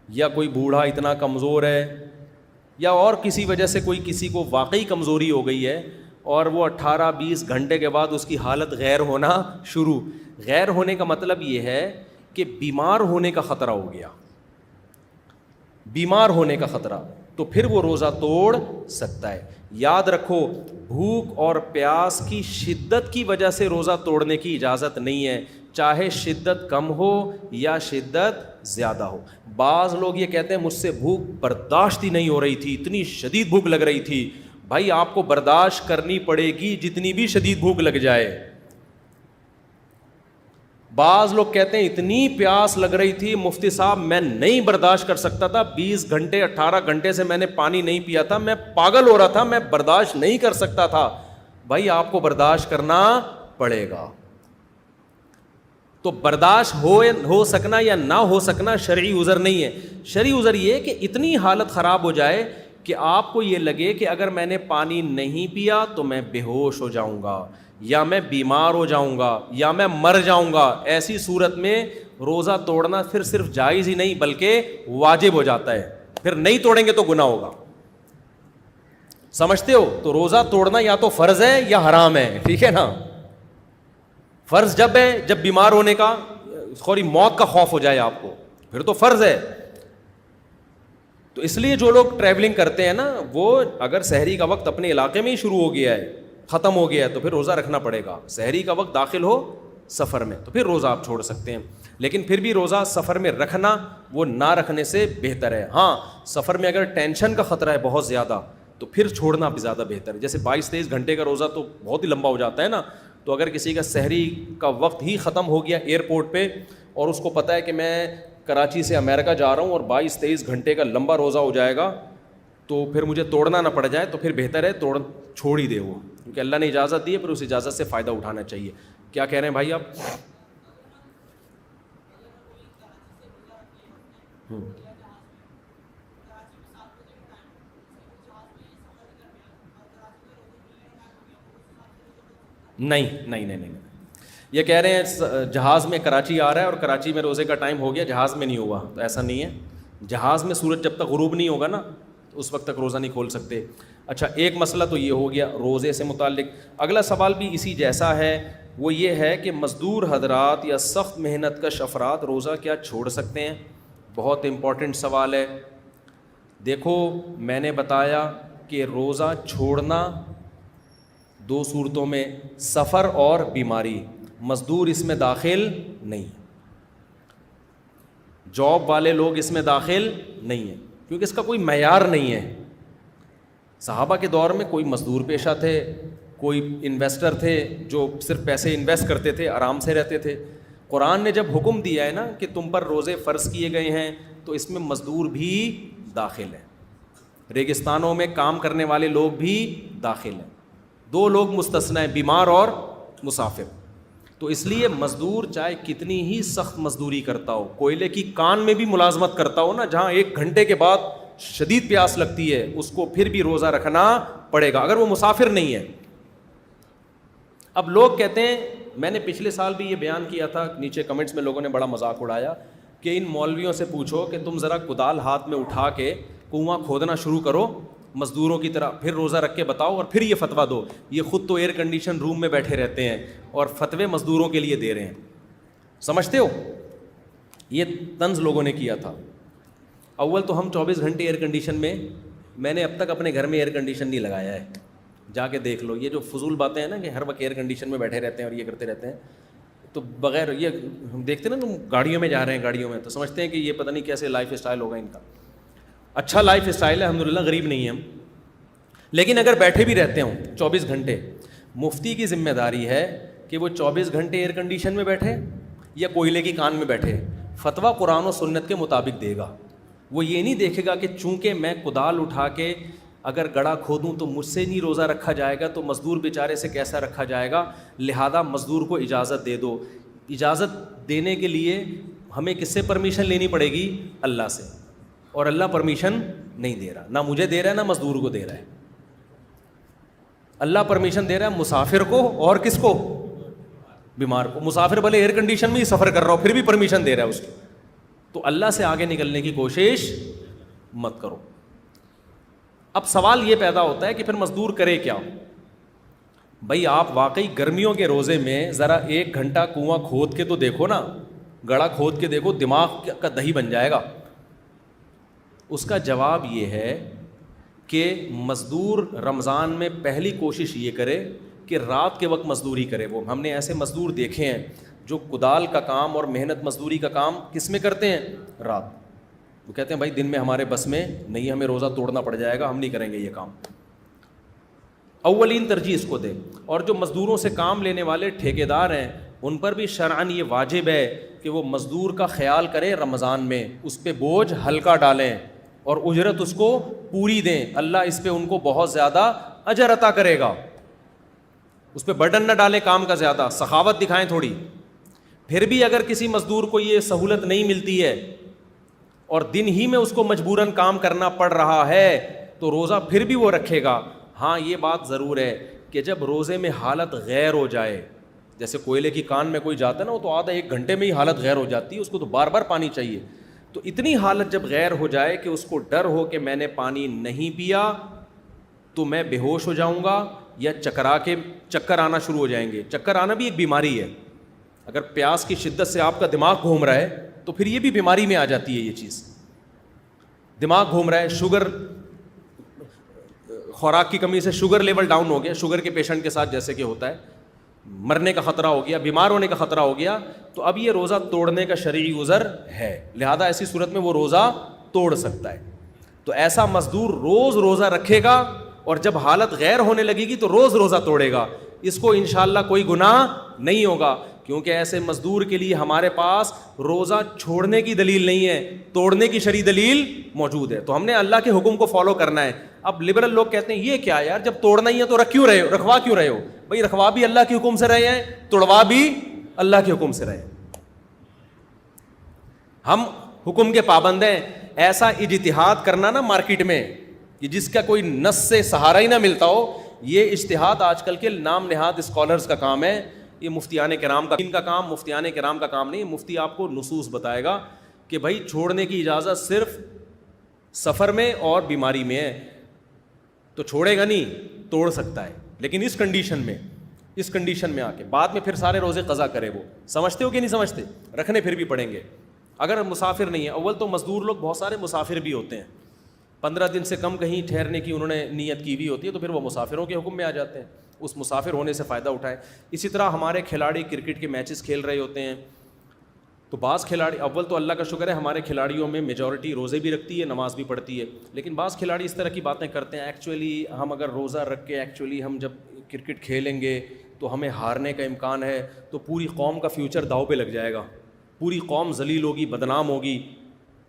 یا کوئی بوڑھا اتنا کمزور ہے, یا اور کسی وجہ سے کوئی کسی کو واقعی کمزوری ہو گئی ہے, اور وہ 18-20 گھنٹے کے بعد اس کی حالت غیر ہونا شروع. غیر ہونے کا مطلب یہ ہے کہ بیمار ہونے کا خطرہ ہو گیا, بیمار ہونے کا خطرہ, تو پھر وہ روزہ توڑ سکتا ہے. یاد رکھو, بھوک اور پیاس کی شدت کی وجہ سے روزہ توڑنے کی اجازت نہیں ہے, چاہے شدت کم ہو یا شدت زیادہ ہو. بعض لوگ یہ کہتے ہیں مجھ سے بھوک برداشت ہی نہیں ہو رہی تھی, اتنی شدید بھوک لگ رہی تھی. بھائی آپ کو برداشت کرنی پڑے گی جتنی بھی شدید بھوک لگ جائے. بعض لوگ کہتے ہیں اتنی پیاس لگ رہی تھی مفتی صاحب میں نہیں برداشت کر سکتا تھا, 20 گھنٹے 18 گھنٹے سے میں نے پانی نہیں پیا تھا, میں پاگل ہو رہا تھا, میں برداشت نہیں کر سکتا تھا. بھائی آپ کو برداشت کرنا پڑے گا. تو برداشت ہو سکنا یا نہ ہو سکنا شرعی عذر نہیں ہے. شرعی عذر یہ کہ اتنی حالت خراب ہو جائے کہ آپ کو یہ لگے کہ اگر میں نے پانی نہیں پیا تو میں بے ہوش ہو جاؤں گا, یا میں بیمار ہو جاؤں گا, یا میں مر جاؤں گا. ایسی صورت میں روزہ توڑنا پھر صرف جائز ہی نہیں بلکہ واجب ہو جاتا ہے. پھر نہیں توڑیں گے تو گناہ ہوگا. سمجھتے ہو؟ تو روزہ توڑنا یا تو فرض ہے یا حرام ہے, ٹھیک ہے نا. فرض جب ہے جب بیمار ہونے کا تھوڑی موت کا خوف ہو جائے آپ کو, پھر تو فرض ہے. تو اس لیے جو لوگ ٹریولنگ کرتے ہیں نا, وہ اگر سحری کا وقت اپنے علاقے میں ہی شروع ہو گیا ہے, ختم ہو گیا ہے, تو پھر روزہ رکھنا پڑے گا. سحری کا وقت داخل ہو سفر میں تو پھر روزہ آپ چھوڑ سکتے ہیں, لیکن پھر بھی روزہ سفر میں رکھنا وہ نہ رکھنے سے بہتر ہے. ہاں سفر میں اگر ٹینشن کا خطرہ ہے بہت زیادہ تو پھر چھوڑنا بھی زیادہ بہتر ہے. جیسے 22-23 گھنٹے کا روزہ تو بہت ہی لمبا ہو جاتا ہے نا, تو اگر کسی کا سحری کا وقت ہی ختم ہو گیا ایئرپورٹ پہ, اور اس کو پتہ ہے کہ میں کراچی سے امریکہ جا رہا ہوں اور 22-23 گھنٹے کا لمبا روزہ ہو جائے گا, تو پھر مجھے توڑنا نہ پڑ جائے, تو پھر بہتر ہے چھوڑ ہی دے وہ, کیونکہ اللہ نے اجازت دی ہے, پھر اس اجازت سے فائدہ اٹھانا چاہیے. کیا کہہ رہے ہیں بھائی آپ؟ نہیں, یہ کہہ رہے ہیں جہاز میں کراچی آ رہا ہے اور کراچی میں روزے کا ٹائم ہو گیا, جہاز میں نہیں ہوا. تو ایسا نہیں ہے, جہاز میں سورج جب تک غروب نہیں ہوگا نا اس وقت تک روزہ نہیں کھول سکتے. اچھا ایک مسئلہ تو یہ ہو گیا روزے سے متعلق. اگلا سوال بھی اسی جیسا ہے, وہ یہ ہے کہ مزدور حضرات یا سخت محنت کش افراد روزہ کیا چھوڑ سکتے ہیں؟ بہت امپورٹنٹ سوال ہے. دیکھو میں نے بتایا کہ روزہ چھوڑنا 2 صورتوں میں, سفر اور بیماری. مزدور اس میں داخل نہیں, جاب والے لوگ اس میں داخل نہیں ہیں, کیونکہ اس کا کوئی معیار نہیں ہے. صحابہ کے دور میں کوئی مزدور پیشہ تھے, کوئی انویسٹر تھے جو صرف پیسے انویسٹ کرتے تھے, آرام سے رہتے تھے. قرآن نے جب حکم دیا ہے نا کہ تم پر روزے فرض کیے گئے ہیں, تو اس میں مزدور بھی داخل ہیں, ریگستانوں میں کام کرنے والے لوگ بھی داخل ہیں. 2 لوگ مستثنی ہیں, بیمار اور مسافر. تو اس لیے مزدور چاہے کتنی ہی سخت مزدوری کرتا ہو, کوئلے کی کان میں بھی ملازمت کرتا ہو نا, جہاں 1 گھنٹے کے بعد شدید پیاس لگتی ہے, اس کو پھر بھی روزہ رکھنا پڑے گا اگر وہ مسافر نہیں ہے. اب لوگ کہتے ہیں, میں نے پچھلے سال بھی یہ بیان کیا تھا, نیچے کمنٹس میں لوگوں نے بڑا مذاق اڑایا کہ ان مولویوں سے پوچھو کہ تم ذرا کدال ہاتھ میں اٹھا کے کنواں کھودنا شروع کرو مزدوروں کی طرح, پھر روزہ رکھ کے بتاؤ اور پھر یہ فتویٰ دو. یہ خود تو ایئر کنڈیشن روم میں بیٹھے رہتے ہیں اور فتوے مزدوروں کے لیے دے رہے ہیں. سمجھتے ہو, یہ طنز لوگوں نے کیا تھا. اول تو ہم 24 گھنٹے ایئر کنڈیشن میں نے اب تک اپنے گھر میں ایئر کنڈیشن نہیں لگایا ہے, جا کے دیکھ لو. یہ جو فضول باتیں ہیں نا کہ ہر وقت ایئر کنڈیشن میں بیٹھے رہتے ہیں اور یہ کرتے رہتے ہیں, تو بغیر یہ ہم دیکھتے ہیں نا, تم گاڑیوں میں جا رہے ہیں, گاڑیوں میں تو سمجھتے ہیں کہ یہ پتہ نہیں کیسے لائف اسٹائل ہوگا ان کا. اچھا لائف اسٹائل ہے الحمدللہ, غریب نہیں ہیں ہم. لیکن اگر بیٹھے بھی رہتے ہوں 24 گھنٹے, مفتی کی ذمہ داری ہے کہ وہ 24 گھنٹے ایئر کنڈیشن میں بیٹھے یا کوئلے کی کان میں بیٹھے, فتویٰ قرآن و سنت کے مطابق دے گا. وہ یہ نہیں دیکھے گا کہ چونکہ میں کدال اٹھا کے اگر گڑھا کھودوں تو مجھ سے نہیں روزہ رکھا جائے گا, تو مزدور بیچارے سے کیسا رکھا جائے گا, لہذا مزدور کو اجازت دے دو. اجازت دینے کے لیے ہمیں کس سے پرمیشن لینی پڑے گی؟ اللہ سے. اور اللہ پرمیشن نہیں دے رہا, نہ مجھے دے رہا ہے نہ مزدور کو دے رہا ہے. اللہ پرمیشن دے رہا ہے مسافر کو, اور کس کو؟ بیمار کو. مسافر بھلے ایئر کنڈیشن میں ہی سفر کر رہا ہو پھر بھی پرمیشن دے رہا ہے اس کو. تو اللہ سے آگے نکلنے کی کوشش مت کرو. اب سوال یہ پیدا ہوتا ہے کہ پھر مزدور کرے کیا؟ بھائی آپ واقعی گرمیوں کے روزے میں ذرا 1 گھنٹہ کنواں کھود کے تو دیکھو نا, گڑھا کھود کے دیکھو, دماغ کا دہی بن جائے گا. اس کا جواب یہ ہے کہ مزدور رمضان میں پہلی کوشش یہ کرے کہ رات کے وقت مزدوری کرے. وہ ہم نے ایسے مزدور دیکھے ہیں جو کدال کا کام اور محنت مزدوری کا کام کس میں کرتے ہیں؟ رات. وہ کہتے ہیں بھائی دن میں ہمارے بس میں نہیں, ہمیں روزہ توڑنا پڑ جائے گا, ہم نہیں کریں گے یہ کام. اولین ترجیح اس کو دیں. اور جو مزدوروں سے کام لینے والے ٹھیکیدار ہیں ان پر بھی شرعاً یہ واجب ہے کہ وہ مزدور کا خیال کریں رمضان میں, اس پہ بوجھ ہلکا ڈالیں اور اجرت اس کو پوری دیں. اللہ اس پہ ان کو بہت زیادہ اجر عطا کرے گا. اس پہ برڈن نہ ڈالیں کام کا زیادہ, سخاوت دکھائیں تھوڑی. پھر بھی اگر کسی مزدور کو یہ سہولت نہیں ملتی ہے اور دن ہی میں اس کو مجبوراً کام کرنا پڑ رہا ہے تو روزہ پھر بھی وہ رکھے گا. ہاں یہ بات ضرور ہے کہ جب روزے میں حالت غیر ہو جائے, جیسے کوئلے کی کان میں کوئی جاتا ہے نا, وہ تو آدھا 1 گھنٹے میں ہی حالت غیر ہو جاتی ہے, اس کو تو بار بار پانی چاہیے. تو اتنی حالت جب غیر ہو جائے کہ اس کو ڈر ہو کہ میں نے پانی نہیں پیا تو میں بے ہوش ہو جاؤں گا یا چکر آنا شروع ہو جائیں گے. چکر آنا بھی ایک بیماری ہے. اگر پیاس کی شدت سے آپ کا دماغ گھوم رہا ہے تو پھر یہ بھی بیماری میں آ جاتی ہے. یہ چیز دماغ گھوم رہا ہے, شوگر, خوراک کی کمی سے شوگر لیول ڈاؤن ہو گیا, شوگر کے پیشنٹ کے ساتھ جیسے کہ ہوتا ہے, مرنے کا خطرہ ہو گیا, بیمار ہونے کا خطرہ ہو گیا, تو اب یہ روزہ توڑنے کا شرعی عذر ہے. لہذا ایسی صورت میں وہ روزہ توڑ سکتا ہے. تو ایسا مزدور روز روزہ رکھے گا اور جب حالت غیر ہونے لگے گی تو روز روزہ توڑے گا. اس کو انشاءاللہ کوئی گناہ نہیں ہوگا, کیونکہ ایسے مزدور کے لیے ہمارے پاس روزہ چھوڑنے کی دلیل نہیں ہے, توڑنے کی شرعی دلیل موجود ہے. تو ہم نے اللہ کے حکم کو فالو کرنا ہے. اب لبرل لوگ کہتے ہیں یہ کیا یار, جب توڑنا ہی ہے تو رکھوا کیوں رہے ہو؟ بھائی رکھوا بھی اللہ کے حکم سے رہے ہیں, توڑوا بھی اللہ کے حکم سے رہے. ہم حکم کے پابند ہیں. ایسا اجتہاد کرنا نا مارکیٹ میں جس کا کوئی نص سے سہارا ہی نہ ملتا ہو, یہ اجتہاد آج کل کے نام نہاد اسکالرز کا کام ہے. یہ مفتیان کرام کا کام, مفتیان کرام کا کام نہیں. مفتی آپ کو نصوص بتائے گا کہ بھائی چھوڑنے کی اجازت صرف سفر میں اور بیماری میں ہے, تو چھوڑے گا نہیں, توڑ سکتا ہے, لیکن اس کنڈیشن میں آ کے بعد میں پھر سارے روزے قضا کرے. وہ سمجھتے ہو کہ نہیں سمجھتے؟ رکھنے پھر بھی پڑیں گے اگر مسافر نہیں ہے. اول تو مزدور لوگ بہت سارے مسافر بھی ہوتے ہیں, 15 دن سے کم کہیں ٹھہرنے کی انہوں نے نیت کی ہوئی ہوتی ہے, تو پھر وہ مسافروں کے حکم میں آ جاتے ہیں. اس مسافر ہونے سے فائدہ اٹھائے. اسی طرح ہمارے کھلاڑی کرکٹ کے میچز کھیل رہے ہوتے ہیں, تو بعض کھلاڑی, اول تو اللہ کا شکر ہے ہمارے کھلاڑیوں میں میجورٹی روزے بھی رکھتی ہے, نماز بھی پڑھتی ہے, لیکن بعض کھلاڑی اس طرح کی باتیں کرتے ہیں ایکچولی ہم اگر روزہ رکھ کے ایکچولی ہم جب کرکٹ کھیلیں گے تو ہمیں ہارنے کا امکان ہے, تو پوری قوم کا فیوچر داؤ پہ لگ جائے گا, پوری قوم ذلیل ہوگی, بدنام ہوگی,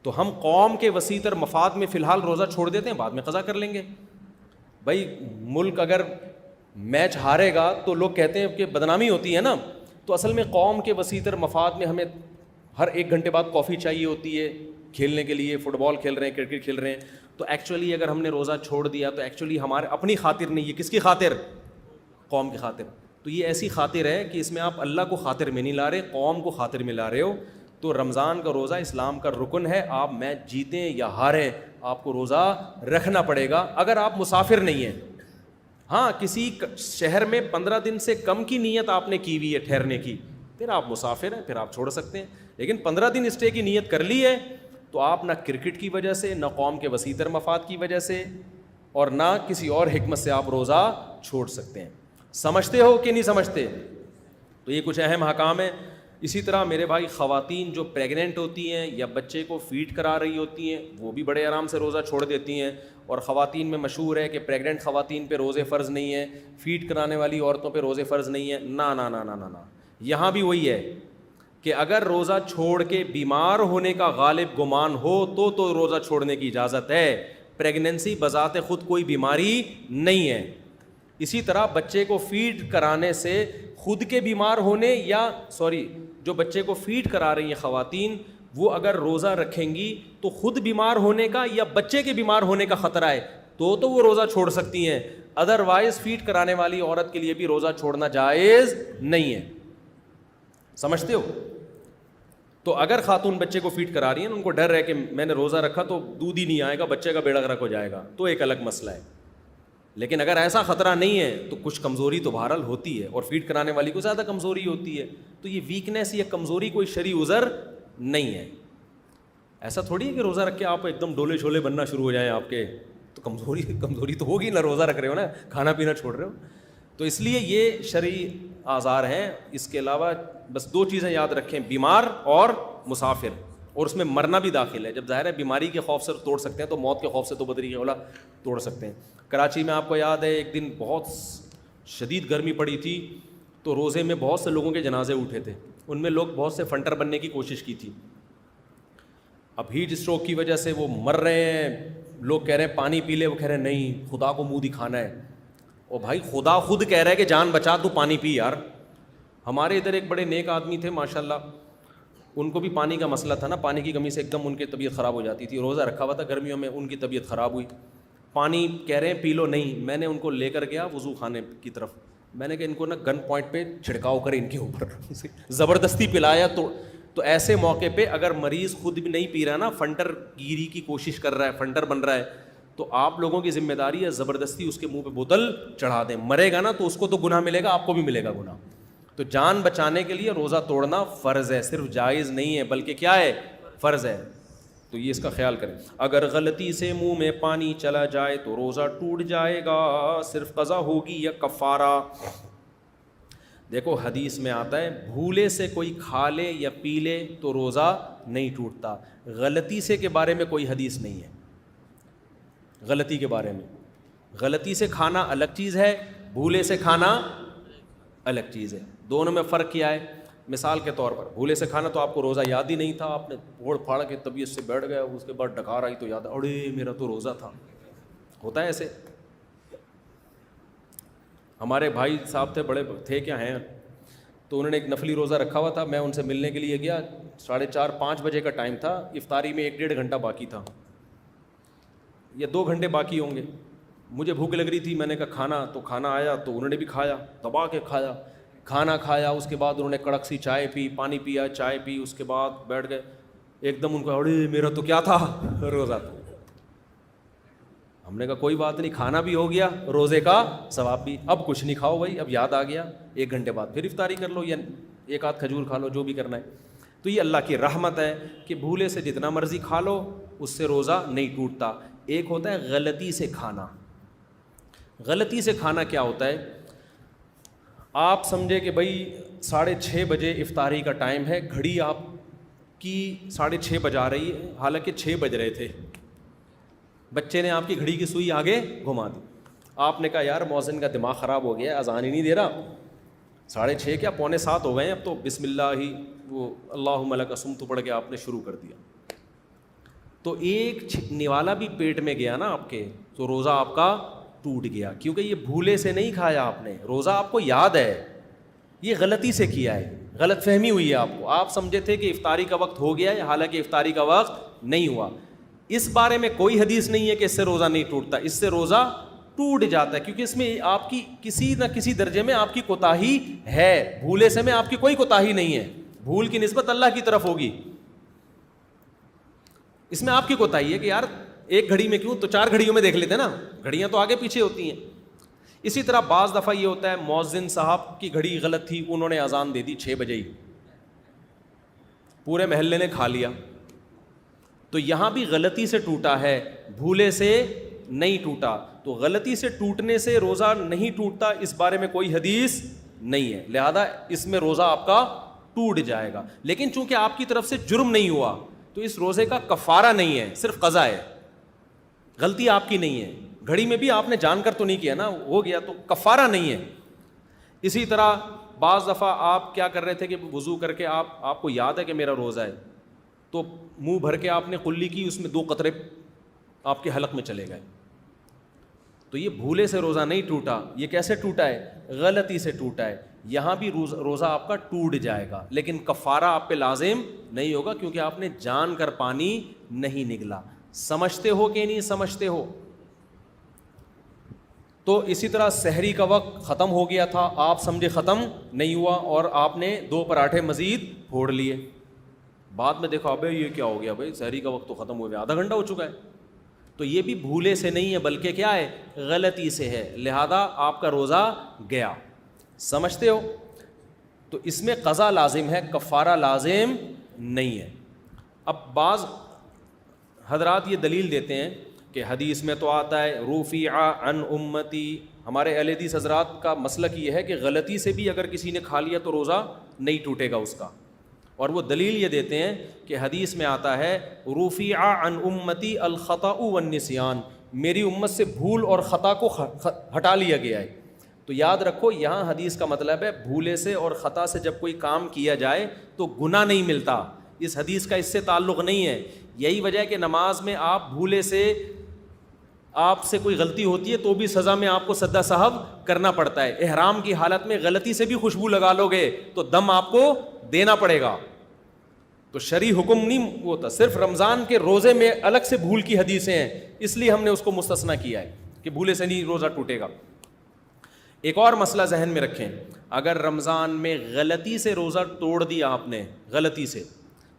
تو ہم قوم کے وسیع تر مفاد میں فی الحال روزہ چھوڑ دیتے ہیں, بعد میں قضا کر لیں گے. بھائی ملک اگر میچ ہارے گا تو لوگ کہتے ہیں کہ بدنامی ہوتی ہے نا, تو اصل میں قوم کے وسیع تر مفاد میں ہمیں ہر 1 گھنٹے بعد کافی چاہیے ہوتی ہے کھیلنے کے لیے. فٹ بال کھیل رہے ہیں, کرکٹ کھیل رہے ہیں, تو ایکچولی اگر ہم نے روزہ چھوڑ دیا تو ایکچولی ہمارے اپنی خاطر نہیں, یہ کس کی خاطر؟ قوم کی خاطر. تو یہ ایسی خاطر ہے کہ اس میں آپ اللہ کو خاطر میں نہیں لا رہے, قوم کو خاطر میں لا رہے ہو. تو رمضان کا روزہ اسلام کا رکن ہے. آپ میچ جیتیں یا ہاریں آپ کو روزہ رکھنا پڑے گا اگر آپ مسافر نہیں ہیں. ہاں کسی شہر میں 15 دن سے کم کی نیت آپ نے کی ہوئی ہے ٹھہرنے کی, پھر آپ مسافر ہیں, پھر آپ چھوڑ سکتے ہیں. لیکن 15 دن اسٹے کی نیت کر لی ہے تو آپ نہ کرکٹ کی وجہ سے, نہ قوم کے وسیع تر مفاد کی وجہ سے, اور نہ کسی اور حکمت سے آپ روزہ چھوڑ سکتے ہیں. سمجھتے ہو کہ نہیں سمجھتے؟ تو یہ کچھ اہم احکام ہیں. اسی طرح میرے بھائی خواتین جو پریگننٹ ہوتی ہیں یا بچے کو فیڈ کرا رہی ہوتی ہیں وہ بھی بڑے آرام سے روزہ چھوڑ دیتی ہیں. اور خواتین میں مشہور ہے کہ پریگننٹ خواتین پہ روزے فرض نہیں ہیں, فیڈ کرانے والی عورتوں پہ روزے فرض نہیں ہیں. نا نا نا نا نا نا, یہاں بھی وہی ہے کہ اگر روزہ چھوڑ کے بیمار ہونے کا غالب گمان ہو تو روزہ چھوڑنے کی اجازت ہے. پریگننسی بذات خود کوئی بیماری نہیں ہے. اسی طرح بچے کو فیڈ کرانے سے خود کے بیمار ہونے یا جو بچے کو فیڈ کرا رہی ہیں خواتین, وہ اگر روزہ رکھیں گی تو خود بیمار ہونے کا یا بچے کے بیمار ہونے کا خطرہ ہے تو وہ روزہ چھوڑ سکتی ہیں. ادروائز فیڈ کرانے والی عورت کے لیے بھی روزہ چھوڑنا جائز نہیں ہے. سمجھتے ہو؟ تو اگر خاتون بچے کو فیڈ کرا رہی ہیں ان کو ڈر ہے کہ میں نے روزہ رکھا تو دودھ ہی نہیں آئے گا, بچے کا بیڑا غرق ہو جائے گا, تو ایک الگ مسئلہ ہے. لیکن اگر ایسا خطرہ نہیں ہے تو کچھ کمزوری تو بہرحال ہوتی ہے, اور فیڈ کرانے والی کو زیادہ کمزوری ہوتی ہے. تو یہ ویکنیس یا کمزوری کوئی شرعی عذر نہیں ہے. ایسا تھوڑی ہے کہ روزہ رکھ کے آپ ایک دم ڈولے چھولے بننا شروع ہو جائیں آپ کے, تو کمزوری تو ہوگی نا, روزہ رکھ رہے ہو نا, کھانا پینا چھوڑ رہے ہو. تو اس لیے یہ شرعی آزار ہیں. اس کے علاوہ بس 2 چیزیں یاد رکھیں, بیمار اور مسافر, اور اس میں مرنا بھی داخل ہے. جب ظاہر ہے بیماری کے خوف سے توڑ سکتے ہیں تو موت کے خوف سے تو بدری اولا توڑ سکتے ہیں. کراچی میں آپ کو یاد ہے ایک دن بہت شدید گرمی پڑی تھی تو روزے میں بہت سے لوگوں کے جنازے اٹھے تھے. ان میں لوگ بہت سے فنٹر بننے کی کوشش کی تھی. اب ہیٹ اسٹروک کی وجہ سے وہ مر رہے ہیں. لوگ کہہ رہے ہیں پانی پی لے, وہ کہہ رہے ہیں نہیں خدا کو منہ دکھانا ہے. او بھائی خدا خود کہہ رہا ہے کہ جان بچا تو پانی پی یار. ہمارے ادھر ایک بڑے نیک آدمی تھے ماشاءاللہ, ان کو بھی پانی کا مسئلہ تھا نا, پانی کی کمی سے ایک دم ان کی طبیعت خراب ہو جاتی تھی. روزہ رکھا ہوا تھا گرمیوں میں, ان کی طبیعت خراب ہوئی. پانی کہہ رہے ہیں پی لو, نہیں. میں نے ان کو لے کر گیا وضو خانے کی طرف, میں نے کہا ان کو نا گن پوائنٹ پہ چھڑکاؤ کرے ان کے اوپر, زبردستی پلایا. تو ایسے موقع پہ اگر مریض خود بھی نہیں پی رہا نا, فنٹر گیری کی کوشش کر رہا ہے, فنٹر بن رہا ہے, تو آپ لوگوں کی ذمہ داری ہے زبردستی اس کے منہ پہ بوتل چڑھا دیں. مرے گا نا تو اس کو تو گناہ ملے گا, آپ کو بھی ملے گا گناہ. تو جان بچانے کے لیے روزہ توڑنا فرض ہے, صرف جائز نہیں ہے بلکہ کیا ہے, فرض ہے. تو یہ اس کا خیال کریں. اگر غلطی سے منہ میں پانی چلا جائے تو روزہ ٹوٹ جائے گا, صرف قضا ہوگی یا کفارہ. دیکھو حدیث میں آتا ہے بھولے سے کوئی کھا لے یا پی لے تو روزہ نہیں ٹوٹتا. غلطی سے کے بارے میں کوئی حدیث نہیں ہے. غلطی کے بارے میں, غلطی سے کھانا الگ چیز ہے, بھولے سے کھانا الگ چیز ہے. دونوں میں فرق کیا ہے؟ مثال کے طور پر بھولے سے کھانا تو آپ کو روزہ یاد ہی نہیں تھا, آپ نے پھوڑ پھاڑ کے طبیعت سے بیٹھ گیا, اس کے بعد ڈکار آئی تو یاد ہے اڑے میرا تو روزہ تھا. ہوتا ہے ایسے. ہمارے بھائی صاحب تھے, بڑے تھے کیا ہیں, تو انہوں نے ایک نفلی روزہ رکھا ہوا تھا. میں ان سے ملنے کے لیے گیا, 4:30-5 بجے کا ٹائم تھا, افطاری میں 1-1.5 گھنٹہ باقی تھا یا 2 گھنٹے باقی ہوں گے. مجھے بھوک لگ رہی تھی, میں نے کہا کھانا, تو کھانا آیا تو انہوں نے بھی کھایا, دبا کے کھایا. کھانا کھایا, اس کے بعد انہوں نے کڑک سی چائے پی, پانی پیا, چائے پی, اس کے بعد بیٹھ گئے. ایک دم ان کو اڑے میرا تو کیا تھا, روزہ تھا. ہم نے کہا کوئی بات نہیں, کھانا بھی ہو گیا, روزے کا ثواب بھی. اب کچھ نہیں کھاؤ بھائی, اب یاد آ گیا 1 گھنٹے بعد پھر افطاری کر لو یا 1 آدھ کھجور کھا لو, جو بھی کرنا ہے. تو یہ اللہ کی رحمت ہے کہ بھولے سے جتنا مرضی کھا لو, اس سے روزہ نہیں ٹوٹتا. ایک ہوتا ہے غلطی سے کھانا. غلطی سے کھانا کیا ہوتا ہے؟ آپ سمجھے کہ بھائی 6:30 بجے افطاری کا ٹائم ہے, گھڑی آپ کی 6:30 بجا رہی ہے, حالانکہ 6 بج رہے تھے. بچے نے آپ کی گھڑی کی سوئی آگے گھما دی. آپ نے کہا یار مؤذن کا دماغ خراب ہو گیا ہے, اذان ہی نہیں دے رہا, 6:30 کیا 6:45 ہو گئے ہیں, اب تو بسم اللہ ہی وہ اللہم لک صمت پڑھ کے آپ نے شروع کر دیا. تو ایک نوالا بھی پیٹ میں گیا نا آپ کے, تو روزہ آپ کا ٹوٹ گیا, کیونکہ یہ بھولے سے نہیں کھایا آپ نے, روزہ آپ کو یاد ہے, یہ غلطی سے کیا ہے, غلط فہمی ہوئی ہے آپ کو. آپ سمجھے تھے کہ افطاری کا وقت ہو گیا ہے, حالانکہ افطاری کا وقت نہیں ہوا. اس بارے میں کوئی حدیث نہیں ہے کہ اس سے روزہ نہیں ٹوٹتا, اس سے روزہ ٹوٹ جاتا ہے, کیونکہ اس میں آپ کی کسی نہ کسی درجے میں آپ کی کوتاہی ہے. بھولے سے میں آپ کی کوئی کوتاہی نہیں ہے, بھول کی نسبت اللہ کی طرف ہوگی. اس میں آپ کی کوتاہی ہے کہ یار ایک گھڑی میں کیوں, تو 4 گھڑیوں میں دیکھ لیتے نا, گھڑیاں تو آگے پیچھے ہوتی ہیں. اسی طرح بعض دفعہ یہ ہوتا ہے مؤذن صاحب کی گھڑی غلط تھی, انہوں نے اذان دے دی 6 بجے ہی, پورے محلے نے کھا لیا, تو یہاں بھی غلطی سے ٹوٹا ہے, بھولے سے نہیں ٹوٹا. تو غلطی سے ٹوٹنے سے روزہ نہیں ٹوٹتا, اس بارے میں کوئی حدیث نہیں ہے, لہذا اس میں روزہ آپ کا ٹوٹ جائے گا. لیکن چونکہ آپ کی طرف سے جرم نہیں ہوا تو اس روزے کا کفارہ نہیں ہے, صرف قضا ہے, غلطی آپ کی نہیں ہے. گھڑی میں بھی آپ نے جان کر تو نہیں کیا نا, ہو گیا تو کفارہ نہیں ہے. اسی طرح بعض دفعہ آپ کیا کر رہے تھے کہ وضو کر کے آپ کو یاد ہے کہ میرا روزہ ہے, تو منہ بھر کے آپ نے قلی کی, اس میں 2 قطرے آپ کے حلق میں چلے گئے, تو یہ بھولے سے روزہ نہیں ٹوٹا. یہ کیسے ٹوٹا ہے؟ غلطی سے ٹوٹا ہے. یہاں بھی روزہ آپ کا ٹوٹ جائے گا, لیکن کفارہ آپ پہ لازم نہیں ہوگا, کیونکہ آپ نے جان کر پانی نہیں نگلا. سمجھتے ہو کہ نہیں سمجھتے ہو؟ تو اسی طرح سحری کا وقت ختم ہو گیا تھا, آپ سمجھے ختم نہیں ہوا اور آپ نے 2 پراٹھے مزید پھوڑ لیے, بعد میں دیکھا ابے یہ کیا ہو گیا بھائی, سحری کا وقت تو ختم ہو گیا, آدھا گھنٹہ ہو چکا ہے. تو یہ بھی بھولے سے نہیں ہے بلکہ کیا ہے, غلطی سے ہے, لہذا آپ کا روزہ گیا. سمجھتے ہو؟ تو اس میں قضا لازم ہے, کفارہ لازم نہیں ہے. اب بعض حضرات یہ دلیل دیتے ہیں کہ حدیث میں تو آتا ہے رفع عن امتی, ہمارے اہل حدیث حضرات کا مسلک یہ ہے کہ غلطی سے بھی اگر کسی نے کھا لیا تو روزہ نہیں ٹوٹے گا اس کا. اور وہ دلیل یہ دیتے ہیں کہ حدیث میں آتا ہے رفع عن امتی الخطأ والنسیان, میری امت سے بھول اور خطا کو ہٹا لیا گیا ہے. تو یاد رکھو یہاں حدیث کا مطلب ہے بھولے سے اور خطا سے جب کوئی کام کیا جائے تو گناہ نہیں ملتا. اس حدیث کا اس سے تعلق نہیں ہے. یہی وجہ ہے کہ نماز میں آپ بھولے سے, آپ سے کوئی غلطی ہوتی ہے تو بھی سزا میں آپ کو سدا صاحب کرنا پڑتا ہے. احرام کی حالت میں غلطی سے بھی خوشبو لگا لو گے تو دم آپ کو دینا پڑے گا. تو شرعی حکم نہیں ہوتا, صرف رمضان کے روزے میں الگ سے بھول کی حدیثیں ہیں, اس لیے ہم نے اس کو مستثنیٰ کیا ہے کہ بھولے سے نہیں روزہ ٹوٹے گا. ایک اور مسئلہ ذہن میں رکھیں, اگر رمضان میں غلطی سے روزہ توڑ دیا آپ نے, غلطی سے,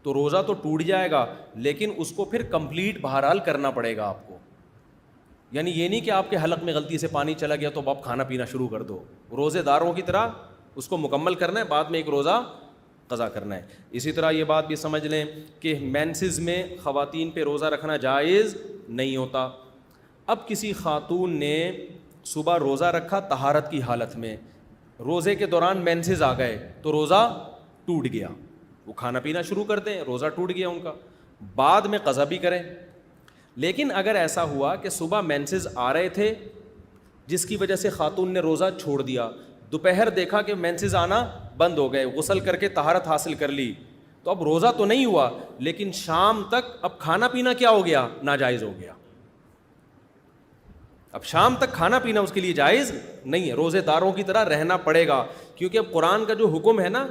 تو روزہ تو ٹوٹ جائے گا, لیکن اس کو پھر کمپلیٹ بہرحال کرنا پڑے گا آپ کو. یعنی یہ نہیں کہ آپ کے حلق میں غلطی سے پانی چلا گیا تو آپ کھانا پینا شروع کر دو, روزے داروں کی طرح اس کو مکمل کرنا ہے, بعد میں ایک روزہ قضا کرنا ہے. اسی طرح یہ بات بھی سمجھ لیں کہ مینسز میں خواتین پہ روزہ رکھنا جائز نہیں ہوتا. اب کسی خاتون نے صبح روزہ رکھا طہارت کی حالت میں, روزے کے دوران مینسز آ گئے تو روزہ ٹوٹ گیا, وہ کھانا پینا شروع کر دیں, روزہ ٹوٹ گیا ان کا, بعد میں قضا بھی کریں. لیکن اگر ایسا ہوا کہ صبح مینسز آ رہے تھے جس کی وجہ سے خاتون نے روزہ چھوڑ دیا, دوپہر دیکھا کہ مینسز آنا بند ہو گئے, غسل کر کے طہارت حاصل کر لی, تو اب روزہ تو نہیں ہوا, لیکن شام تک اب کھانا پینا کیا ہو گیا, ناجائز ہو گیا. اب شام تک کھانا پینا اس کے لیے جائز نہیں ہے, روزے داروں کی طرح رہنا پڑے گا. کیونکہ اب قرآن کا جو حکم ہے نا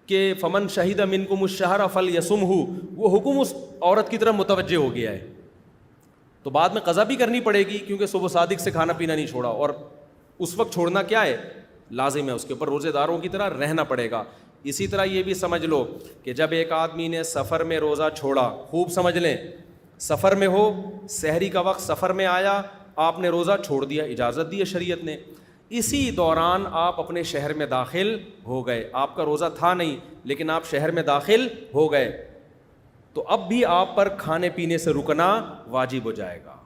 کہ فمن شہید منکم الشہر فلیصمہ, وہ حکم اس عورت کی طرف متوجہ ہو گیا ہے, تو بعد میں قضا بھی کرنی پڑے گی, کیونکہ صبح صادق سے کھانا پینا نہیں چھوڑا, اور اس وقت چھوڑنا کیا ہے, لازم ہے, اس کے اوپر روزے داروں کی طرح رہنا پڑے گا. اسی طرح یہ بھی سمجھ لو کہ جب ایک آدمی نے سفر میں روزہ چھوڑا, خوب سمجھ لیں, سفر میں ہو, سحری کا وقت سفر میں آیا, آپ نے روزہ چھوڑ دیا, اجازت دی ہے شریعت نے, اسی دوران آپ اپنے شہر میں داخل ہو گئے, آپ کا روزہ تھا نہیں لیکن آپ شہر میں داخل ہو گئے, تو اب بھی آپ پر کھانے پینے سے رکنا واجب ہو جائے گا.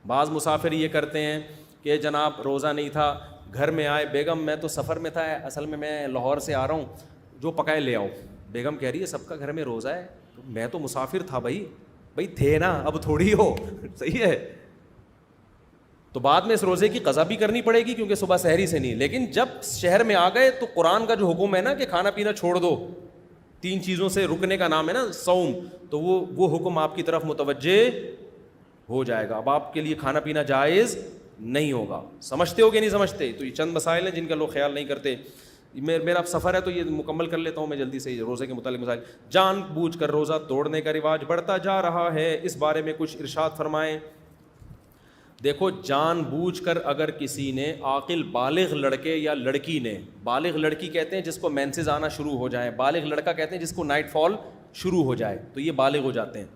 بعض مسافر یہ کرتے ہیں کہ جناب روزہ نہیں تھا, گھر میں آئے, بیگم میں تو سفر میں تھا, اصل میں لاہور سے آ رہا ہوں, جو پکائے لے آؤ. بیگم کہہ رہی ہے سب کا گھر میں روزہ ہے, میں تو مسافر تھا بھائی تھے نا, اب تھوڑی ہو, صحیح ہے. تو بعد میں اس روزے کی قضا بھی کرنی پڑے گی کیونکہ صبح سحری سے نہیں, لیکن جب شہر میں آ گئے تو قرآن کا جو حکم ہے نا کہ کھانا پینا چھوڑ دو, 3 چیزوں سے رکنے کا نام ہے نا صوم, تو وہ حکم آپ کی طرف متوجہ ہو جائے گا. اب آپ کے لیے کھانا پینا جائز نہیں ہوگا. سمجھتے ہو کہ نہیں سمجھتے؟ تو یہ چند مسائل ہیں جن کا لوگ خیال نہیں کرتے. میرا سفر ہے تو یہ مکمل کر لیتا ہوں میں جلدی سے. روزے کے متعلق مسائل, جان بوجھ کر روزہ توڑنے کا رواج بڑھتا جا رہا ہے, اس بارے میں کچھ ارشاد فرمائیں. دیکھو, جان بوجھ کر اگر کسی نے, عاقل بالغ لڑکے یا لڑکی نے, بالغ لڑکی کہتے ہیں جس کو مینسز آنا شروع ہو جائیں, بالغ لڑکا کہتے ہیں جس کو نائٹ فال شروع ہو جائے, تو یہ بالغ ہو جاتے ہیں.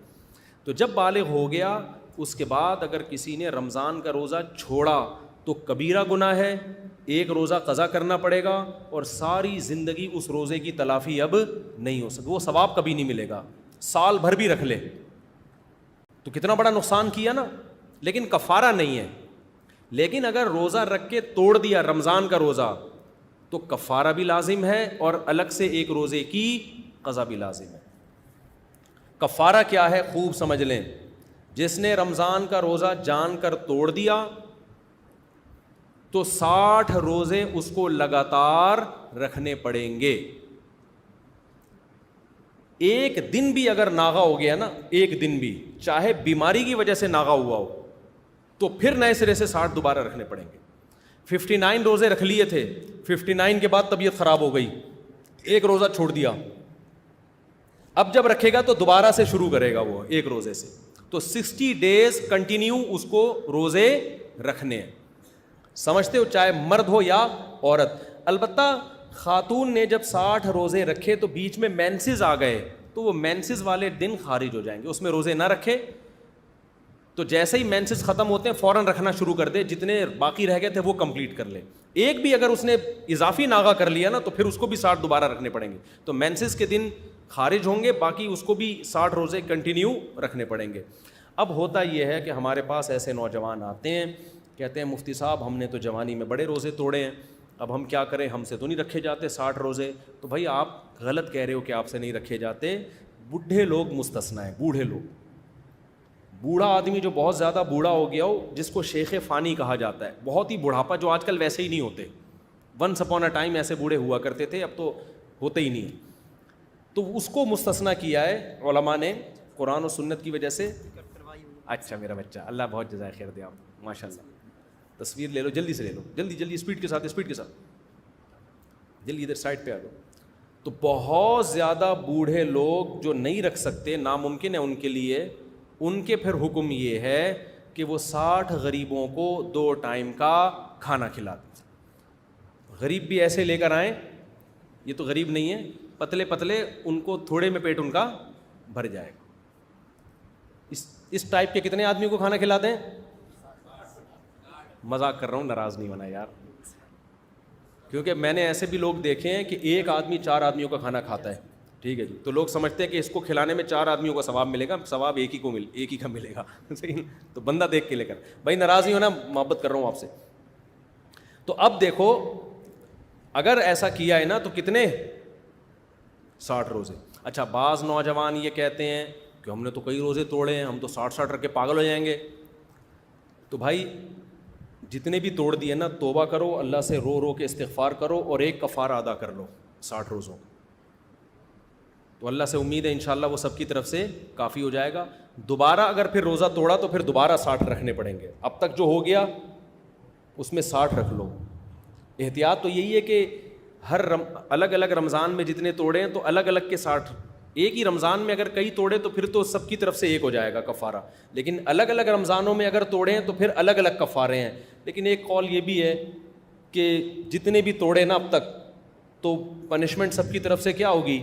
تو جب بالغ ہو گیا اس کے بعد اگر کسی نے رمضان کا روزہ چھوڑا تو کبیرہ گناہ ہے, ایک روزہ قضا کرنا پڑے گا اور ساری زندگی اس روزے کی تلافی اب نہیں ہو سکتی, وہ ثواب کبھی نہیں ملے گا, سال بھر بھی رکھ لے تو کتنا بڑا نقصان کیا نا, لیکن کفارہ نہیں ہے. لیکن اگر روزہ رکھ کے توڑ دیا رمضان کا روزہ تو کفارہ بھی لازم ہے اور الگ سے ایک روزے کی قضا بھی لازم ہے. کفارہ کیا ہے خوب سمجھ لیں, جس نے رمضان کا روزہ جان کر توڑ دیا تو 60 روزے اس کو لگاتار رکھنے پڑیں گے. ایک دن بھی اگر ناغا ہو گیا نا, ایک دن بھی, چاہے بیماری کی وجہ سے ناغا ہوا ہو, تو پھر نئے سرے سے 60 دوبارہ رکھنے پڑیں گے. 59 روزے رکھ لیے تھے, 59 کے بعد طبیعت خراب ہو گئی, ایک روزہ چھوڑ دیا, اب جب رکھے گا تو دوبارہ سے شروع کرے گا وہ ایک روزے سے. تو 60 days کنٹینیو اس کو روزے رکھنے ہیں. سمجھتے ہو, چاہے مرد ہو یا عورت. البتہ خاتون نے جب 60 روزے رکھے تو بیچ میں مینسز آ گئے تو وہ مینسز والے دن خارج ہو جائیں گے, اس میں روزے نہ رکھے تو جیسے ہی مینسز ختم ہوتے ہیں فوراً رکھنا شروع کر دے, جتنے باقی رہ گئے تھے وہ کمپلیٹ کر لے. ایک بھی اگر اس نے اضافی ناغا کر لیا نا تو پھر اس کو بھی 60 دوبارہ رکھنے پڑیں گے. تو مینسز کے دن خارج ہوں گے, باقی اس کو بھی 60 روزے کنٹینیو رکھنے پڑیں گے. اب ہوتا یہ ہے کہ ہمارے پاس ایسے نوجوان آتے ہیں, کہتے ہیں مفتی صاحب ہم نے تو جوانی میں بڑے روزے توڑے ہیں, اب ہم کیا کریں, ہم سے تو نہیں رکھے جاتے 60 روزے. تو بھائی آپ غلط کہہ رہے ہو کہ آپ سے نہیں رکھے جاتے, بوڑھے لوگ مستثنا ہیں. بوڑھے لوگ, بوڑھا آدمی جو بہت زیادہ بوڑھا ہو گیا ہو, جس کو شیخ فانی کہا جاتا ہے, بہت ہی بڑھاپا, جو آج کل ویسے ہی نہیں ہوتے. ونس اپون اے ٹائم ایسے بوڑھے ہوا کرتے تھے, اب تو ہوتے ہی نہیں. تو اس کو مستثنا کیا ہے علماء نے قرآن و سنت کی وجہ سے. اچھا میرا بچہ, اللہ بہت جزائے خیر دے, آپ ماشاء اللہ. تصویر لے لو, جلدی سے لے لو, جلدی جلدی, اسپیڈ کے ساتھ, اسپیڈ کے ساتھ, جلدی ادھر سائڈ پہ آ جاؤ. تو بہت زیادہ بوڑھے لوگ جو نہیں رکھ سکتے, ناممکن ہے ان کے لیے, ان کے پھر حکم یہ ہے کہ وہ 60 غریبوں کو 2 ٹائم کا کھانا کھلا دیں. غریب بھی ایسے لے کر آئیں, یہ تو غریب نہیں ہے, پتلے پتلے, ان کو تھوڑے میں پیٹ ان کا بھر جائے گا. اس ٹائپ کے کتنے آدمی کو کھانا کھلا دیں؟ مذاق کر رہا ہوں, ناراض نہیں ہونا یار, کیونکہ میں نے ایسے بھی لوگ دیکھے ہیں کہ ایک آدمی 4 آدمیوں کا کھانا کھاتا ہے, ٹھیک ہے جی, تو لوگ سمجھتے ہیں کہ اس کو کھلانے میں 4 آدمیوں کا ثواب ملے گا, ثواب ایک ہی کا ملے گا. صحیح, تو بندہ دیکھ کے لے کر, بھائی ناراض نہیں ہونا, محبت کر رہا ہوں آپ سے. تو اب دیکھو اگر ایسا کیا ہے نا تو کتنے, 60 روزے. اچھا, بعض نوجوان یہ کہتے ہیں کہ ہم نے تو کئی روزے توڑے ہیں, ہم تو 60 رکھ کے پاگل ہو جائیں گے. تو بھائی جتنے بھی توڑ دیے نا, توبہ کرو, اللہ سے رو رو کے استغفار کرو اور ایک کفارہ ادا کر لو 60 روزوں. تو اللہ سے امید ہے انشاءاللہ وہ سب کی طرف سے کافی ہو جائے گا. دوبارہ اگر پھر روزہ توڑا تو پھر دوبارہ 60 رکھنے پڑیں گے. اب تک جو ہو گیا اس میں 60 رکھ لو. احتیاط تو یہی ہے کہ ہر الگ الگ رمضان میں جتنے توڑے ہیں تو الگ الگ کے 60, ایک ہی رمضان میں اگر کئی توڑے تو پھر تو سب کی طرف سے ایک ہو جائے گا کفارہ. لیکن الگ الگ رمضانوں میں اگر توڑے ہیں تو پھر الگ الگ کفارے ہیں. لیکن ایک قول یہ بھی ہے کہ جتنے بھی توڑے نا اب تک تو پنشمنٹ سب کی طرف سے کیا ہوگی,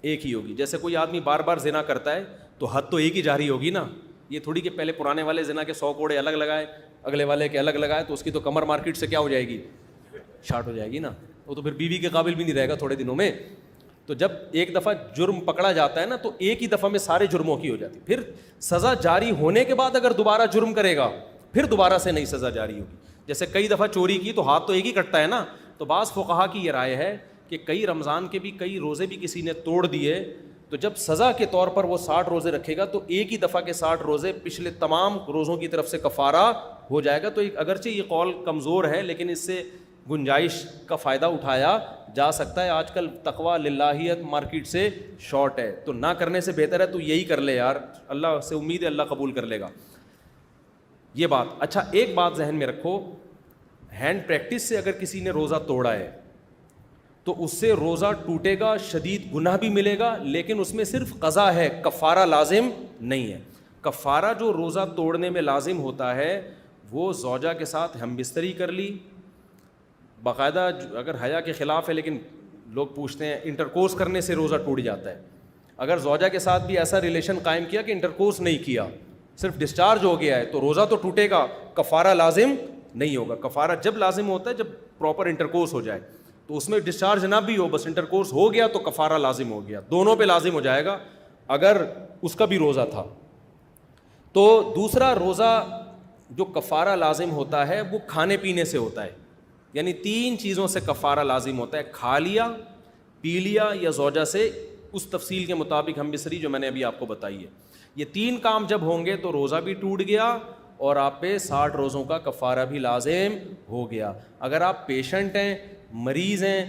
ایک ہی ہوگی. جیسے کوئی آدمی بار بار زنا کرتا ہے تو حد تو ایک ہی جاری ہوگی نا. یہ تھوڑی کہ پہلے پرانے والے زنا کے 100 کوڑے الگ لگائے, اگلے والے کے الگ لگائے, تو اس کی تو کمر مارکیٹ سے کیا ہو جائے گی, شارٹ ہو جائے گی نا. وہ تو پھر بیوی کے قابل بھی نہیں رہے گا تھوڑے دنوں میں. تو جب ایک دفعہ جرم پکڑا جاتا ہے نا تو ایک ہی دفعہ میں سارے جرموں کی ہو جاتی. پھر سزا جاری ہونے کے بعد اگر دوبارہ جرم کرے گا پھر دوبارہ سے نئی سزا جاری ہوگی. جیسے کئی دفعہ چوری کی تو ہاتھ تو ایک ہی کٹتا ہے نا. تو بعض فقہا کی یہ رائے ہے کہ کئی رمضان کے بھی کئی روزے بھی کسی نے توڑ دیے تو جب سزا کے طور پر وہ 60 روزے رکھے گا تو ایک ہی دفعہ کے 60 روزے پچھلے تمام روزوں کی طرف سے کفارہ ہو جائے گا. تو اگرچہ یہ قول کمزور ہے لیکن اس سے گنجائش کا فائدہ اٹھایا جا سکتا ہے. آج کل تقویٰ للہیت مارکیٹ سے شارٹ ہے, تو نہ کرنے سے بہتر ہے تو یہی کر لے یار, اللہ سے امید ہے اللہ قبول کر لے گا. یہ بات. اچھا ایک بات ذہن میں رکھو, ہینڈ پریکٹس سے اگر کسی نے روزہ توڑا ہے تو اس سے روزہ ٹوٹے گا, شدید گناہ بھی ملے گا, لیکن اس میں صرف قضا ہے, کفارہ لازم نہیں ہے. کفارہ جو روزہ توڑنے میں لازم ہوتا ہے وہ زوجہ کے ساتھ ہم بستری کر لی, باقاعدہ اگر حیا کے خلاف ہے لیکن لوگ پوچھتے ہیں انٹرکورس کرنے سے روزہ ٹوٹ جاتا ہے, اگر زوجہ کے ساتھ بھی ایسا ریلیشن قائم کیا کہ انٹرکورس نہیں کیا, صرف ڈسچارج ہو گیا ہے, تو روزہ تو ٹوٹے گا, کفارہ لازم نہیں ہوگا. کفارہ جب لازم ہوتا ہے جب پراپر انٹرکورس ہو جائے, تو اس میں ڈسچارج نہ بھی ہو, بس انٹرکورس ہو گیا تو کفارہ لازم ہو گیا, دونوں پہ لازم ہو جائے گا اگر اس کا بھی روزہ تھا. تو دوسرا روزہ جو کفارہ لازم ہوتا ہے وہ کھانے پینے سے ہوتا ہے, یعنی 3 چیزوں سے کفارہ لازم ہوتا ہے, کھا لیا, پی لیا یا زوجہ سے, اس تفصیل کے مطابق ہم بسری جو میں نے ابھی آپ کو بتائی ہے. یہ 3 کام جب ہوں گے تو روزہ بھی ٹوٹ گیا اور آپ پہ 60 روزوں کا کفارہ بھی لازم ہو گیا. اگر آپ پیشنٹ ہیں, مریض ہیں,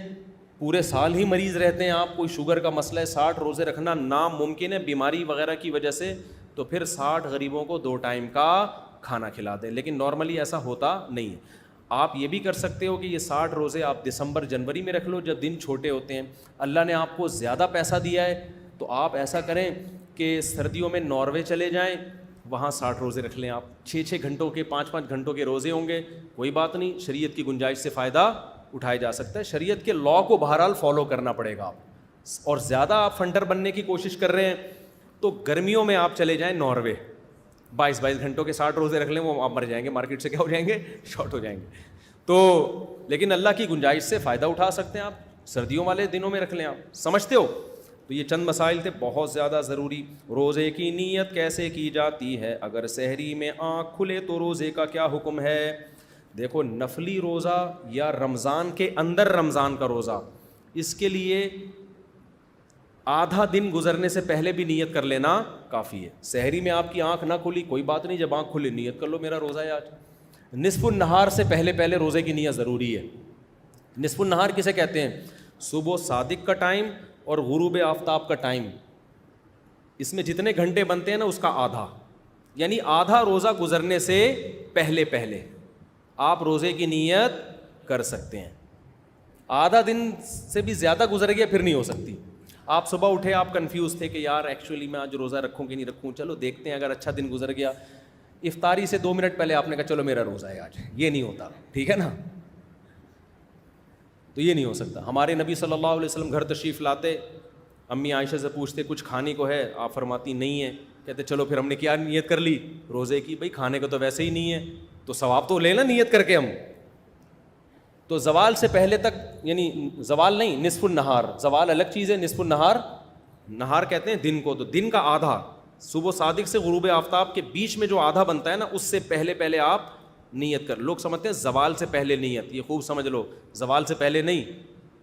پورے سال ہی مریض رہتے ہیں آپ, کوئی شوگر کا مسئلہ ہے, 60 روزے رکھنا ناممکن ہے بیماری وغیرہ کی وجہ سے, تو پھر 60 غریبوں کو 2 ٹائم کا کھانا کھلا دیں. لیکن نارملی ایسا ہوتا نہیں ہے. آپ یہ بھی کر سکتے ہو کہ یہ 60 روزے آپ دسمبر جنوری میں رکھ لو جب دن چھوٹے ہوتے ہیں. اللہ نے آپ کو زیادہ پیسہ دیا ہے تو آپ ایسا کریں کہ سردیوں میں ناروے چلے جائیں, وہاں 60 روزے رکھ لیں آپ. 6 گھنٹوں کے 5 گھنٹوں کے روزے ہوں گے, کوئی بات نہیں, شریعت کی گنجائش سے فائدہ اٹھایا جا سکتا ہے. شریعت کے لاء کو بہرحال فالو کرنا پڑے گا آپ. اور زیادہ آپ فنڈر بننے کی کوشش کر رہے ہیں تو گرمیوں میں آپ چلے جائیں ناروے, 22 گھنٹوں کے 60 روزے رکھ لیں, وہ آپ مر جائیں گے, مارکیٹ سے کیا ہو جائیں گے, شارٹ ہو جائیں گے. تو لیکن اللہ کی گنجائش سے فائدہ اٹھا سکتے ہیں آپ, سردیوں والے دنوں میں رکھ لیں آپ. سمجھتے ہو؟ تو یہ چند مسائل تھے بہت زیادہ ضروری. روزے کی نیت کیسے کی جاتی ہے؟ اگر سحری میں آنکھ کھلے تو روزے کا کیا حکم ہے؟ دیکھو, نفلی روزہ یا رمضان کے اندر رمضان کا روزہ, اس کے لیے آدھا دن گزرنے سے پہلے بھی نیت کر لینا کافی ہے. سحری میں آپ کی آنکھ نہ کھلی, کوئی بات نہیں, جب آنکھ کھلی نیت کر لو میرا روزہ ہے آج. نصف النہار سے پہلے روزے کی نیت ضروری ہے. نصف النہار کسے کہتے ہیں؟ صبح صادق کا ٹائم اور غروب آفتاب کا ٹائم, اس میں جتنے گھنٹے بنتے ہیں نا اس کا آدھا, یعنی آدھا روزہ گزرنے سے پہلے آپ روزے کی نیت کر سکتے ہیں. آدھا دن سے بھی زیادہ گزر گیا پھر نہیں ہو سکتی. آپ صبح اٹھے, آپ کنفیوز تھے کہ یار ایکچولی میں آج روزہ رکھوں کہ نہیں رکھوں, چلو دیکھتے ہیں, اگر اچھا دن گزر گیا, افطاری سے 2 منٹ پہلے آپ نے کہا چلو میرا روزہ ہے آج. یہ نہیں ہوتا, ٹھیک ہے نا, تو یہ نہیں ہو سکتا. ہمارے نبی صلی اللہ علیہ وسلم گھر تشریف لاتے, امی عائشہ سے پوچھتے کچھ کھانے کو ہے, آپ فرماتی نہیں ہے, کہتے چلو پھر ہم نے کیا نیت کر لی روزے کی, بھائی کھانے کو تو ویسے ہی نہیں ہے تو ثواب تو لے نا نیت کر کے ہم. تو زوال سے پہلے تک, یعنی زوال نہیں, نصف النہار, زوال الگ چیز ہے, نصف النہار, نہار کہتے ہیں دن کو, تو دن کا آدھا, صبح صادق سے غروب آفتاب کے بیچ میں جو آدھا بنتا ہے نا, اس سے پہلے آپ نیت کر. لوگ سمجھتے ہیں زوال سے پہلے نیت, یہ خوب سمجھ لو, زوال سے پہلے نہیں,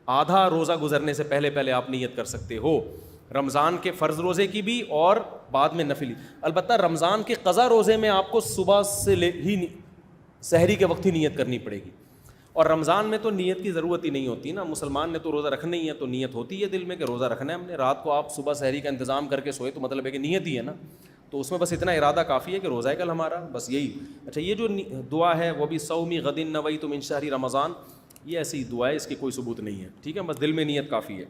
آدھا روزہ گزرنے سے پہلے آپ نیت کر سکتے ہو. رمضان کے فرض روزے کی بھی اور بعد میں نفلی. البتہ رمضان کے قضا روزے میں آپ کو صبح سے ہی سحری کے وقت ہی نیت کرنی پڑے گی, اور رمضان میں تو نیت کی ضرورت ہی نہیں ہوتی نا. مسلمان نے تو روزہ رکھنا ہی ہے تو نیت ہوتی ہے دل میں کہ روزہ رکھنا ہے ہم نے. رات کو آپ صبح سحری کا انتظام کر کے سوئے تو مطلب ہے کہ نیت ہی ہے نا, تو اس میں بس اتنا ارادہ کافی ہے کہ روزہ ہے کل ہمارا, بس یہی. اچھا, یہ جو دعا ہے وہ بھی صومی غد نویت من شہر رمضان, یہ ایسی دعا ہے, اس کی کوئی ثبوت نہیں ہے, ٹھیک ہے, بس دل میں نیت کافی ہے.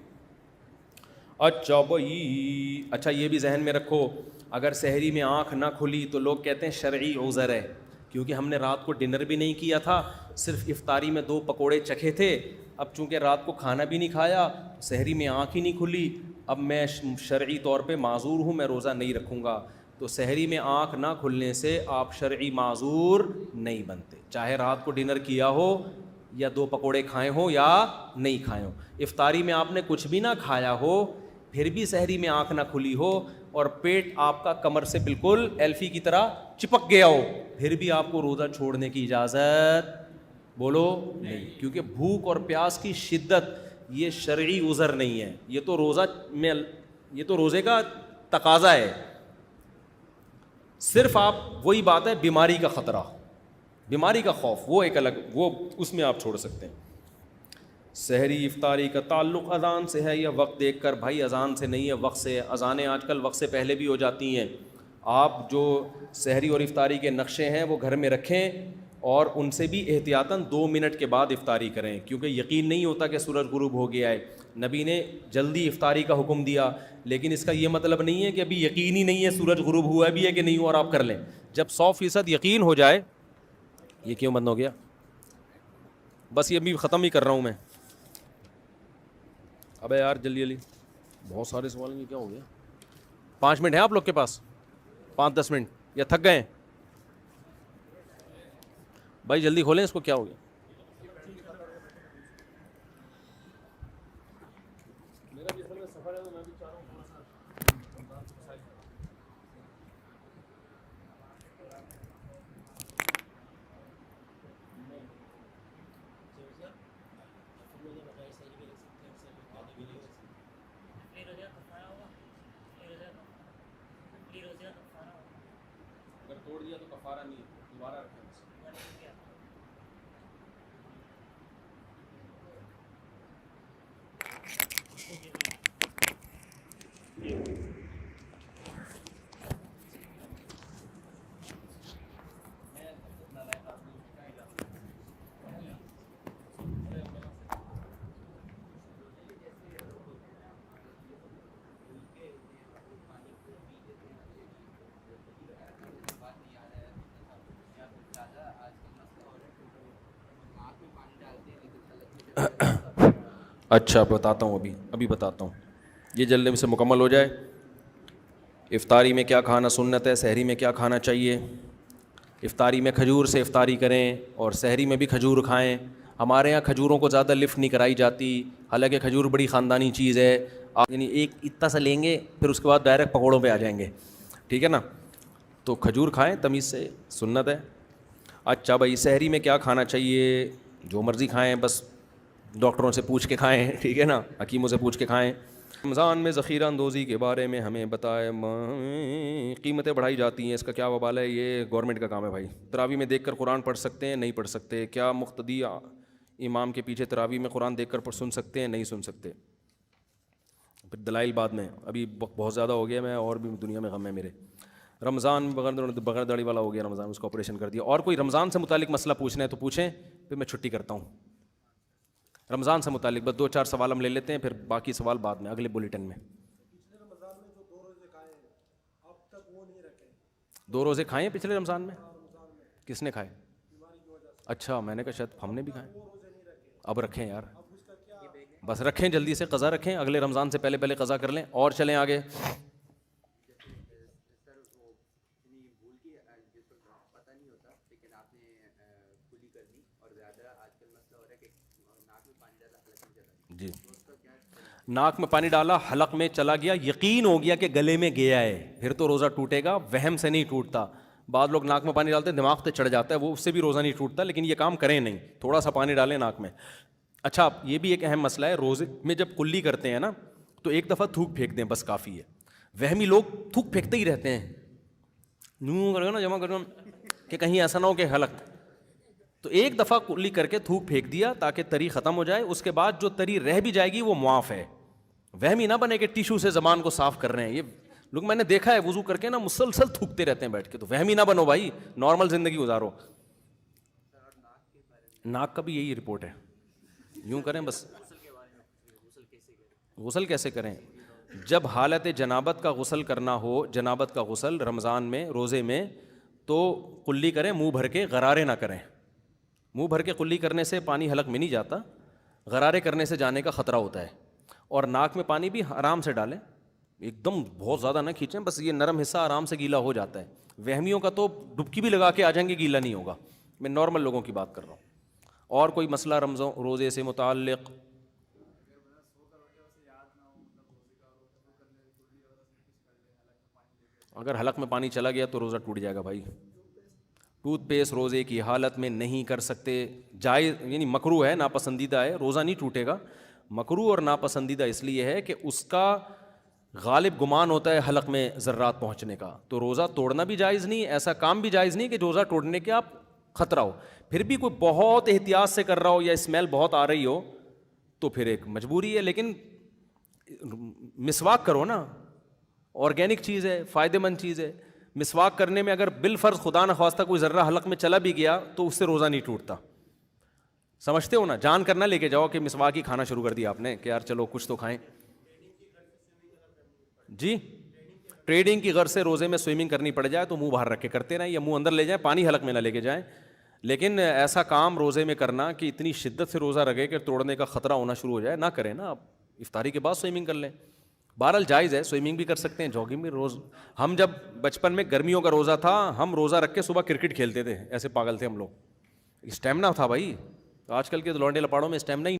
اچھا بھائی, اچھا یہ بھی ذہن میں رکھو, اگر سحری میں آنکھ نہ کھلی تو لوگ کہتے ہیں شرعی عذر ہے, کیونکہ ہم نے رات کو ڈنر بھی نہیں کیا تھا, صرف افطاری میں 2 پکوڑے چکھے تھے, اب چونکہ رات کو کھانا بھی نہیں کھایا, سحری میں آنکھ ہی نہیں کھلی, اب میں شرعی طور پہ معذور ہوں, میں روزہ نہیں رکھوں گا. تو سحری میں آنکھ نہ کھلنے سے آپ شرعی معذور نہیں بنتے, چاہے رات کو ڈنر کیا ہو یا 2 پکوڑے کھائے ہوں یا نہیں کھائے ہوں. افطاری میں آپ نے کچھ بھی نہ کھایا ہو, پھر بھی سحری میں آنکھ نہ کھلی ہو اور پیٹ آپ کا کمر سے بالکل ایلفی کی طرح چپک گیا ہو, پھر بھی آپ کو روزہ چھوڑنے کی اجازت بولو نہیں, کیونکہ بھوک اور پیاس کی شدت یہ شرعی عذر نہیں ہے, یہ تو روزے کا تقاضا ہے. صرف آپ وہی بات ہے بیماری کا خطرہ, بیماری کا خوف, وہ ایک الگ, وہ اس میں آپ چھوڑ سکتے ہیں. سحری افطاری کا تعلق اذان سے ہے یا وقت دیکھ کر؟ بھائی اذان سے نہیں ہے, وقت سے. اذانیں آج کل وقت سے پہلے بھی ہو جاتی ہیں. آپ جو سحری اور افطاری کے نقشے ہیں وہ گھر میں رکھیں اور ان سے بھی احتیاطاً 2 منٹ کے بعد افطاری کریں, کیونکہ یقین نہیں ہوتا کہ سورج غروب ہو گیا ہے. نبی نے جلدی افطاری کا حکم دیا, لیکن اس کا یہ مطلب نہیں ہے کہ ابھی یقین ہی نہیں ہے سورج غروب ہوا بھی ہے کہ نہیں ہوا اور آپ کر لیں. جب 100% یقین ہو جائے. یہ کیوں بند ہو گیا؟ بس یہ ابھی ختم ہی کر رہا ہوں میں. ابے یار جلدی جلدی, بہت سارے سوال ہیں, کیا ہو گیا؟ 5 منٹ ہیں آپ لوگ کے پاس؟ 5-10 منٹ یا تھک گئے ہیں بھائی؟ جلدی کھولیں اس کو، کیا ہو گیا؟ اگر توڑ دیا تو کفارہ نہیں، دوبارہ رکھیں۔ اچھا بتاتا ہوں، ابھی بتاتا ہوں، یہ جلدی سے مکمل ہو جائے۔ افطاری میں کیا کھانا سنت ہے، سحری میں کیا کھانا چاہیے؟ افطاری میں کھجور سے افطاری کریں اور سحری میں بھی کھجور کھائیں۔ ہمارے یہاں کھجوروں کو زیادہ لفٹ نہیں کرائی جاتی، حالانکہ کھجور بڑی خاندانی چیز ہے۔ آپ یعنی ایک اتنا سا لیں گے پھر اس کے بعد ڈائریکٹ پکوڑوں پہ آ جائیں گے، ٹھیک ہے نا؟ تو کھجور کھائیں تمیز سے، سنت ہے۔ اچھا بھائی، سحری میں کیا کھانا چاہیے؟ جو مرضی کھائیں، بس ڈاکٹروں سے پوچھ کے کھائیں، ٹھیک ہے نا، حکیموں سے پوچھ کے کھائیں۔ رمضان میں ذخیرہ اندوزی کے بارے میں ہمیں بتائیں۔ قیمتیں بڑھائی جاتی ہیں، اس کا کیا وبال ہے؟ یہ گورنمنٹ کا کام ہے بھائی۔ تراویح میں دیکھ کر قرآن پڑھ سکتے ہیں؟ نہیں پڑھ سکتے۔ کیا مقتدی امام کے پیچھے تراویح میں قرآن دیکھ کر سن سکتے ہیں؟ نہیں سن سکتے۔ پھر دلائل بعد میں، ابھی بہت زیادہ ہو گیا، میں اور بھی دنیا میں غم ہے میرے۔ رمضان بغیر داڑھی والا ہو گیا رمضان، اس کو آپریشن کر دیا۔ اور کوئی رمضان سے متعلق مسئلہ پوچھنا ہے تو پوچھیں، پھر میں چھٹی کرتا ہوں۔ رمضان سے متعلق بس 2-4 سوال ہم لے لیتے ہیں، پھر باقی سوال بعد میں اگلے بلیٹن میں۔ پچھلے رمضان میں جو 2 روزے کھائے اب تک وہ نہیں رکھے۔ 2 روزے کھائے ہیں پچھلے رمضان میں؟ کس نے کھائے؟ بیماری کی وجہ سے۔ اچھا، میں نے کہا شاید ہم نے بھی کھائے۔ 2 روزے نہیں رکھے، اب رکھیں یار، اب اس کا کیا؟ بس رکھیں، جلدی سے قضا رکھیں، اگلے رمضان سے پہلے قضا کر لیں اور چلیں آگے۔ جی، ناک میں پانی ڈالا، حلق میں چلا گیا، یقین ہو گیا کہ گلے میں گیا ہے، پھر تو روزہ ٹوٹے گا، وہم سے نہیں ٹوٹتا۔ بعض لوگ ناک میں پانی ڈالتے ہیں، دماغ پہ چڑھ جاتا ہے، وہ اس سے بھی روزہ نہیں ٹوٹتا، لیکن یہ کام کریں نہیں، تھوڑا سا پانی ڈالیں ناک میں۔ اچھا، یہ بھی ایک اہم مسئلہ ہے، روزے میں جب کلی کرتے ہیں نا تو ایک دفعہ تھوک پھینک دیں، بس کافی ہے۔ وہمی لوگ تھوک پھینکتے ہی رہتے ہیں، یوں کر کے نا جمع کر کہ کہیں ایسا نہ ہو کہ حلق، تو ایک دفعہ کلی کر کے تھوک پھینک دیا تاکہ تری ختم ہو جائے، اس کے بعد جو تری رہ بھی جائے گی وہ معاف ہے۔ وہمی نہ بنے کہ ٹیشو سے زبان کو صاف کر رہے ہیں، یہ لوگ میں نے دیکھا ہے وضو کر کے نا مسلسل تھوکتے رہتے ہیں بیٹھ کے، تو وہمی نہ بنو بھائی، نارمل زندگی گزارو۔ ناک کا بھی یہی رپورٹ ہے، یوں کریں بس۔ غسل کیسے کریں؟ جب حالت جنابت کا غسل کرنا ہو، جنابت کا غسل رمضان میں روزے میں، تو کلی کریں، منہ بھر کے، غرارے نہ کریں۔ منہ بھر کے کلی کرنے سے پانی حلق میں نہیں جاتا، غرارے کرنے سے جانے کا خطرہ ہوتا ہے۔ اور ناک میں پانی بھی آرام سے ڈالیں، ایک دم بہت زیادہ نہ کھینچیں، بس یہ نرم حصہ آرام سے گیلا ہو جاتا ہے۔ وہمیوں کا تو ڈبکی بھی لگا کے آ جائیں گے، گیلا نہیں ہوگا۔ میں نارمل لوگوں کی بات کر رہا ہوں۔ اور کوئی مسئلہ روزے سے متعلق؟ اگر حلق میں پانی چلا گیا تو روزہ ٹوٹ جائے گا بھائی۔ ٹوتھ پیسٹ روزے کی حالت میں نہیں کر سکتے، جائز یعنی مکروہ ہے، ناپسندیدہ ہے، روزہ نہیں ٹوٹے گا۔ مکروہ اور ناپسندیدہ اس لیے ہے کہ اس کا غالب گمان ہوتا ہے حلق میں ذرات پہنچنے کا، تو روزہ توڑنا بھی جائز نہیں، ایسا کام بھی جائز نہیں کہ روزہ توڑنے کے آپ خطرہ ہو۔ پھر بھی کوئی بہت احتیاط سے کر رہا ہو یا اسمیل بہت آ رہی ہو تو پھر ایک مجبوری ہے، لیکن مسواک کرو نا، آرگینک چیز ہے، فائدہ مند چیز ہے۔ مسواک کرنے میں اگر بالفرض خدا نخواستہ کوئی ذرہ حلق میں چلا بھی گیا تو اس سے روزہ نہیں ٹوٹتا، سمجھتے ہو نا؟ جان کر نہ لے کے جاؤ کہ مسواک ہی کھانا شروع کر دیا آپ نے کہ یار چلو کچھ تو کھائیں۔ جی، ٹریڈنگ کی غرض سے روزے میں سوئمنگ کرنی پڑ جائے تو منہ باہر رکھ کے کرتے رہیں، یا منہ اندر لے جائیں، پانی حلق میں نہ لے کے جائیں۔ لیکن ایسا کام روزے میں کرنا کہ اتنی شدت سے روزہ رکھے کہ توڑنے کا خطرہ ہونا شروع ہو جائے، نہ کریں نا۔ آپ افطاری کے بعد سوئمنگ کر لیں، بہرحال جائز ہے, سوئمنگ بھی کر سکتے ہیں, جاگنگ بھی. روز ہم جب بچپن میں گرمیوں کا روزہ تھا, ہم روزہ رکھ کے صبح کرکٹ کھیلتے تھے, ایسے پاگل تھے ہم لوگ, اسٹیمنا تھا بھائی. آج کل کے لونڈے لپاڑوں میں اسٹیمنا ہی